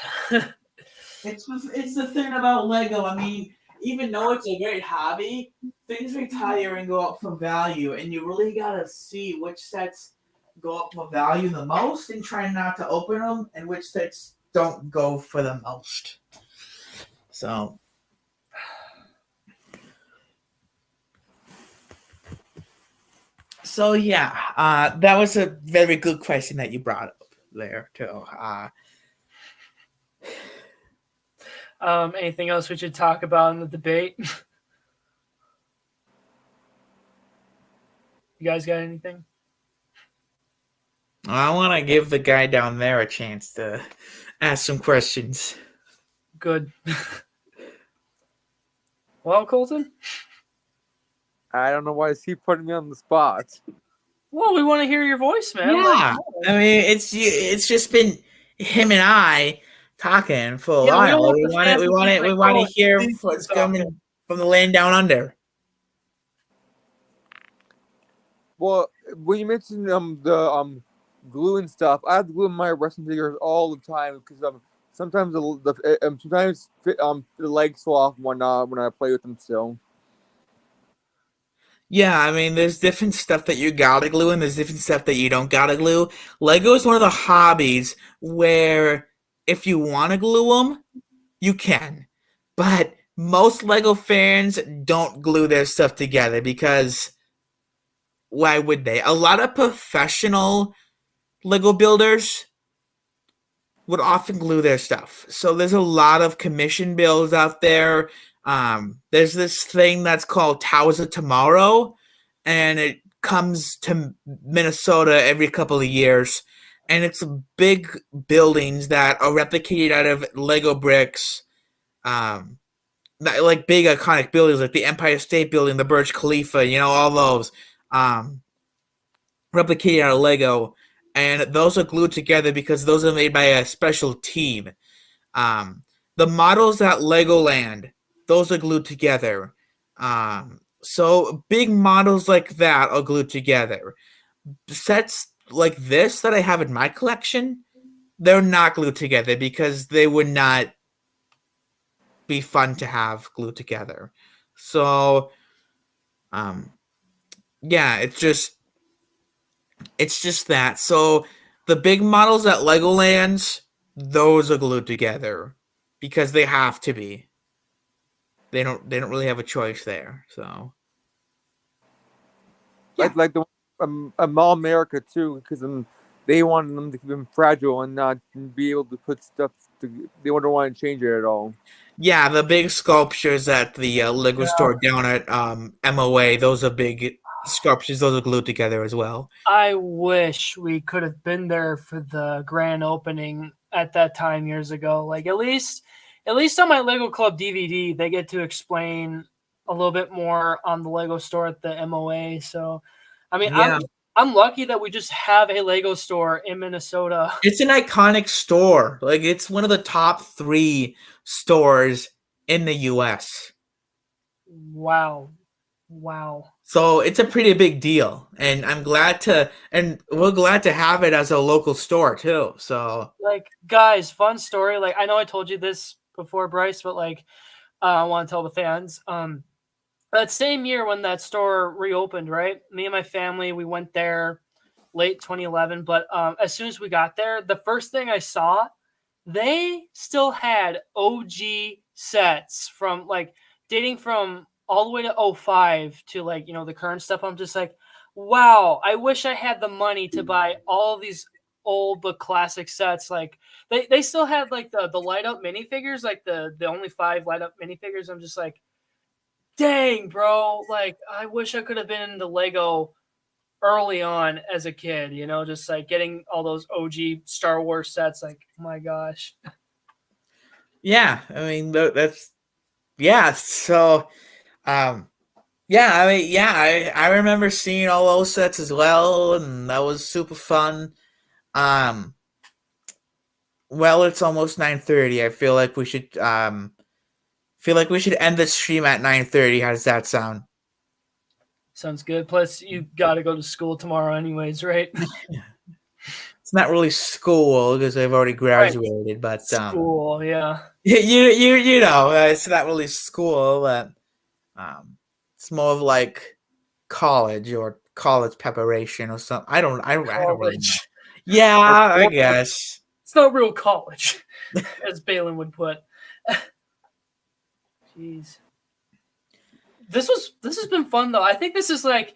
It's the thing about Lego. I mean, even though it's a great hobby, things retire and go up for value, and you really gotta see which sets go up for value the most, and try not to open them, and which sets don't go for the most. So. So yeah, that was a very good question that you brought up there too. Anything else we should talk about in the debate? You guys got anything? I want to give the guy down there a chance to ask some questions. Good. Well, Colton? I don't know why he putting me on the spot. Well, we want to hear your voice, man. Yeah, I mean it's just been him and I talking for a Yeah, we don't while. want the fans to think We like, want oh, to hear it's what's talking. coming from the land down under. Well, when you mentioned the glue and stuff, I have to glue my wrestling figures all the time because sometimes the legs fall off when I play with them still. Yeah, I mean, there's different stuff that you gotta glue and there's different stuff that you don't gotta glue. Lego is one of the hobbies where if you want to glue them, you can. But most Lego fans don't glue their stuff together because why would they? A lot of professional Lego builders would often glue their stuff. So there's a lot of commission builds out there. There's this thing that's called Towers of Tomorrow, and it comes to Minnesota every couple of years. And it's big buildings that are replicated out of Lego bricks, like big iconic buildings like the Empire State Building, the Burj Khalifa, all those. Replicated out of Lego, and those are glued together because those are made by a special team. The models at Legoland, those are glued together. So big models like that are glued together. Sets like this that I have in my collection, they're not glued together because they would not be fun to have glued together. So, yeah, it's just that. So the big models at Legolands, those are glued together because they have to be. They don't really have a choice there. So yeah. Like the Mall America too, because they wanted them to keep them fragile and not be able to put stuff. They wouldn't want to change it at all. Yeah, the big sculptures at the Lego store down at MOA, those are big sculptures. Those are glued together as well. I wish we could have been there for the grand opening at that time years ago. Like at least on my Lego Club DVD, they get to explain a little bit more on the Lego store at the MOA. So, I mean, Yeah. I'm lucky that we just have a Lego store in Minnesota. It's an iconic store. Like it's one of the top 3 stores in the US. Wow. So it's a pretty big deal, and we're glad to have it as a local store too. So Like, guys, fun story. Like, I know I told you this before, Bryce, but like, I want to tell the fans. That same year when that store reopened, right? Me and my family, we went there late 2011. But as soon as we got there, the first thing I saw, they still had OG sets from like dating from all the way to 05 to like, the current stuff. I'm just like, wow, I wish I had the money to buy all of these old but classic sets. Like they still had like the light up minifigures, like the only 5 light up minifigures. I'm just like, dang, bro, like I wish I could have been into Lego early on as a kid, you know, just like getting all those OG Star Wars sets. Like, oh my gosh. Yeah, I mean that's yeah. So yeah, I mean yeah, I remember seeing all those sets as well, and that was super fun. Um, well, it's almost 9:30. I feel like we should end the stream at 9:30. How does that sound? Sounds good. Plus, you got to go to school tomorrow, anyways, right? It's not really school because I've already Right. graduated, but School, yeah. you know, it's not really school, but it's more of like college or college preparation or something. I don't really know. College. Yeah, Or I college. guess. It's not real college, as Balin would put. Jeez. This has been fun though. I think this is like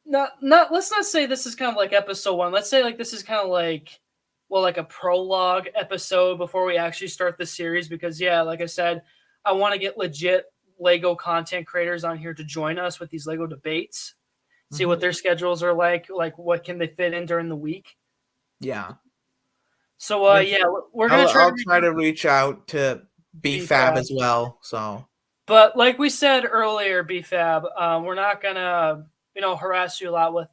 not let's not say this is kind of like episode 1. Let's say like this is kind of like like a prologue episode before we actually start the series, because yeah, like I said, I want to get legit Lego content creators on here to join us with these Lego debates. See what their schedules are like what can they fit in during the week. Yeah. So yeah, we're going to I'll try to reach out to BFAB as well, so but like we said earlier, BFAB, we're not gonna, harass you a lot with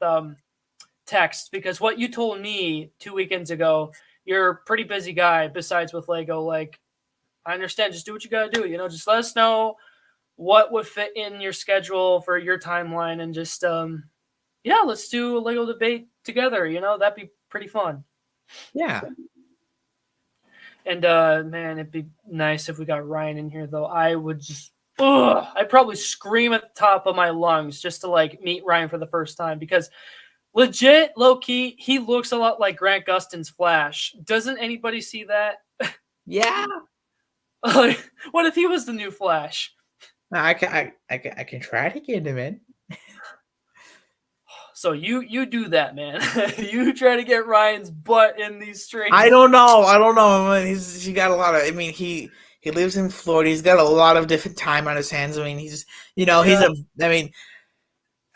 text, because what you told me 2 weekends ago, you're a pretty busy guy. Besides with Lego, like I understand, just do what you gotta do. Just let us know what would fit in your schedule for your timeline, and just yeah, let's do a Lego debate together. That'd be pretty fun. yeah. And man, it'd be nice if we got Ryan in here, though. I would just, I'd probably scream at the top of my lungs just to like meet Ryan for the first time, because legit, low key, he looks a lot like Grant Gustin's Flash. Doesn't anybody see that? Yeah. Like, what if he was the new Flash? I can try to get him in. So you do that, man. You try to get Ryan's butt in these streams. I don't know. I mean, he got a lot of. I mean, he lives in Florida. He's got a lot of different time on his hands. I mean, he's he's a. I mean,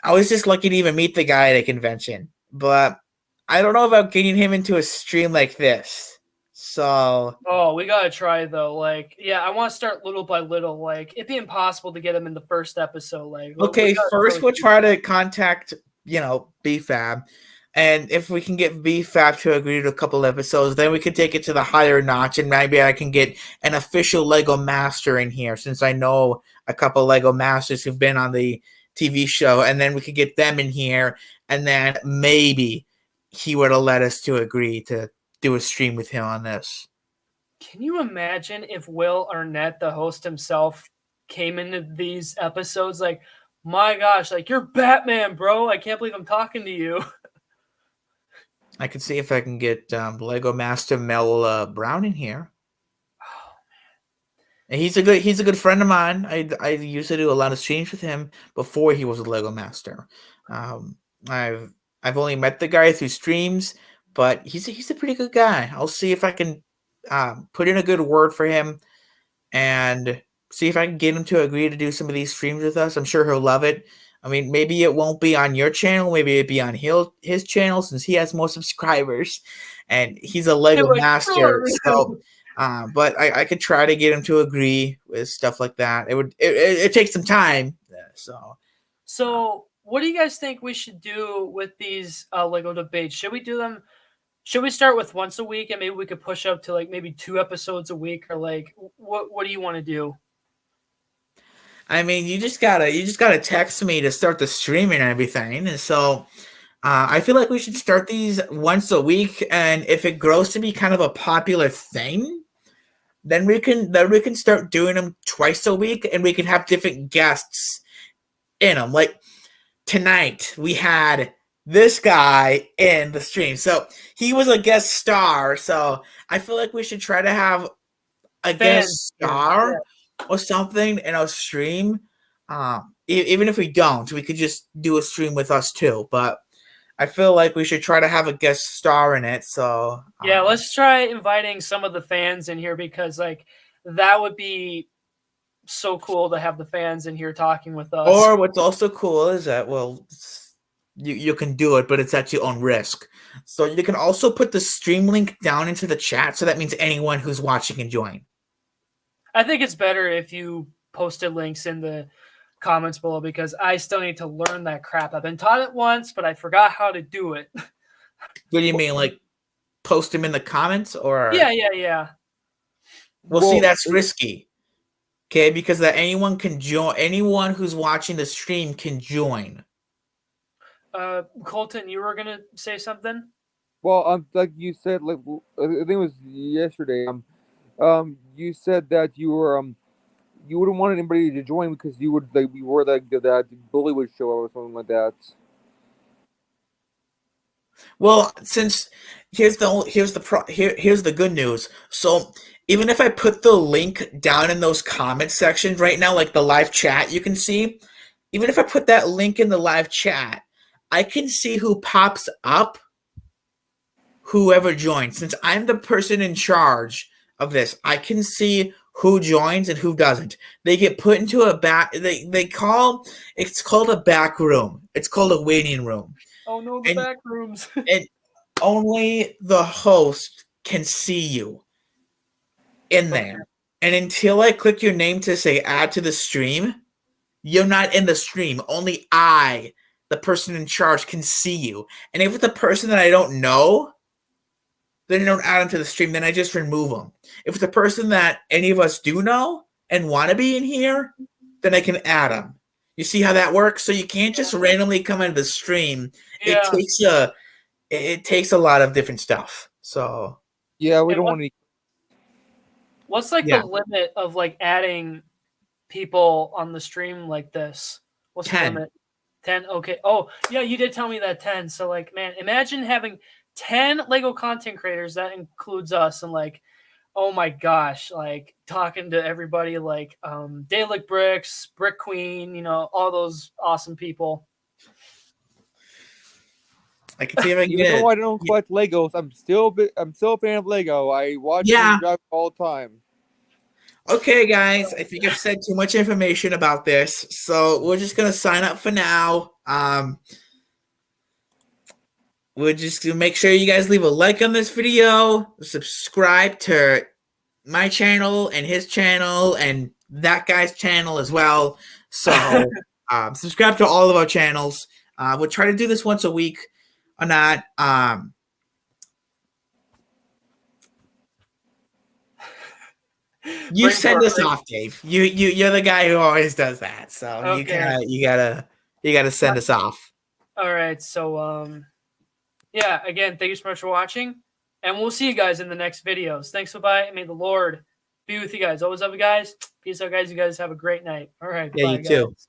I was just lucky to even meet the guy at a convention, but I don't know about getting him into a stream like this. So. Oh, we gotta try though. Like, yeah, I want to start little by little. Like, it'd be impossible to get him in the first episode. Like, Okay, first we'll try to contact BFAB, and if we can get BFAB to agree to a couple episodes, then we could take it to the higher notch, and maybe I can get an official Lego master in here, since I know a couple Lego masters who've been on the TV show, and then we could get them in here, and then maybe he would have let us to agree to do a stream with him on this. Can you imagine if Will Arnett, the host himself, came into these episodes like, my gosh, like, you're Batman, bro. I can't believe I'm talking to you. I can see if I can get Lego Master Mel Brown in here. Oh, and he's a good friend of mine. I used to do a lot of streams with him before he was a Lego Master. I've only met the guy through streams, but he's a pretty good guy. I'll see if I can put in a good word for him and see if I can get him to agree to do some of these streams with us. I'm sure he'll love it. I mean, maybe it won't be on your channel. Maybe it'd be on his channel, since he has more subscribers and he's a Lego master. So, but I could try to get him to agree with stuff like that. It takes some time. So what do you guys think we should do with these Lego debates? Should we do them? Should we start with once a week, and maybe we could push up to like maybe 2 episodes a week, or like what do you want to do? I mean, you just gotta text me to start the streaming and everything, and so I feel like we should start these once a week, and if it grows to be kind of a popular thing, then we can start doing them twice a week, and we can have different guests in them. Like tonight, we had this guy in the stream, so he was a guest star. So I feel like we should try to have a guest star or something in our stream. Even if we don't, we could just do a stream with us too. But I feel like we should try to have a guest star in it. So Yeah, let's try inviting some of the fans in here because like that would be so cool to have the fans in here talking with us. Or what's also cool is that you can do it, but it's at your own risk. So you can also put the stream link down into the chat, so that means anyone who's watching can join. I think it's better if you posted links in the comments below because I still need to learn that crap. I've been taught it once, but I forgot how to do it. What do you mean, like post them in the comments, or? Yeah. Well, see, that's risky. Okay, because that anyone can join. Anyone who's watching the stream can join. Colton, you were gonna say something? Well, like you said, like I think it was yesterday. You said that you were you wouldn't want anybody to join because you would like be worried that bully would show up or something like that. Well, since here's the good news. So even if I put the link down in those comment sections right now, like the live chat, you can see. Even if I put that link in the live chat, I can see who pops up, whoever joins. Since I'm the person in charge of this, I can see who joins and who doesn't. They get put into a back. It's called a back room. It's called a waiting room. Oh no, the back rooms. And only the host can see you in there. Okay. And until I click your name to say add to the stream, you're not in the stream. Only I, the person in charge, can see you. And if it's a person that I don't know, then I don't add them to the stream. Then I just remove them. If it's a person that any of us do know and want to be in here, then I can add them. You see how that works? So you can't just randomly come into the stream. Yeah. It takes a lot of different stuff. So yeah, we don't want to. What's like the limit of like adding people on the stream like this? What's 10. the limit? 10. Okay. Oh yeah, you did tell me that 10. So like, man, imagine having 10 Lego content creators. That includes us, and like, oh my gosh, like talking to everybody, like Dalek Bricks, Brick Queen, you know, all those awesome people. I can see if I can Even though I don't collect Legos, I'm still a fan of Lego. I watch them drive all the time. Okay, guys, I think I've said too much information about this, so we're just gonna sign up for now. We're just gonna make sure you guys leave a like on this video, subscribe to my channel and his channel and that guy's channel as well. So subscribe to all of our channels. We'll try to do this once a week or not. You send us off, Dave. You're the guy who always does that. So okay. you gotta send us off. All right. So yeah, again, thank you so much for watching. And we'll see you guys in the next videos. Thanks, bye. May the Lord be with you guys. Always love you guys. Peace out, guys. You guys have a great night. All right. Yeah, bye, you too. Guys.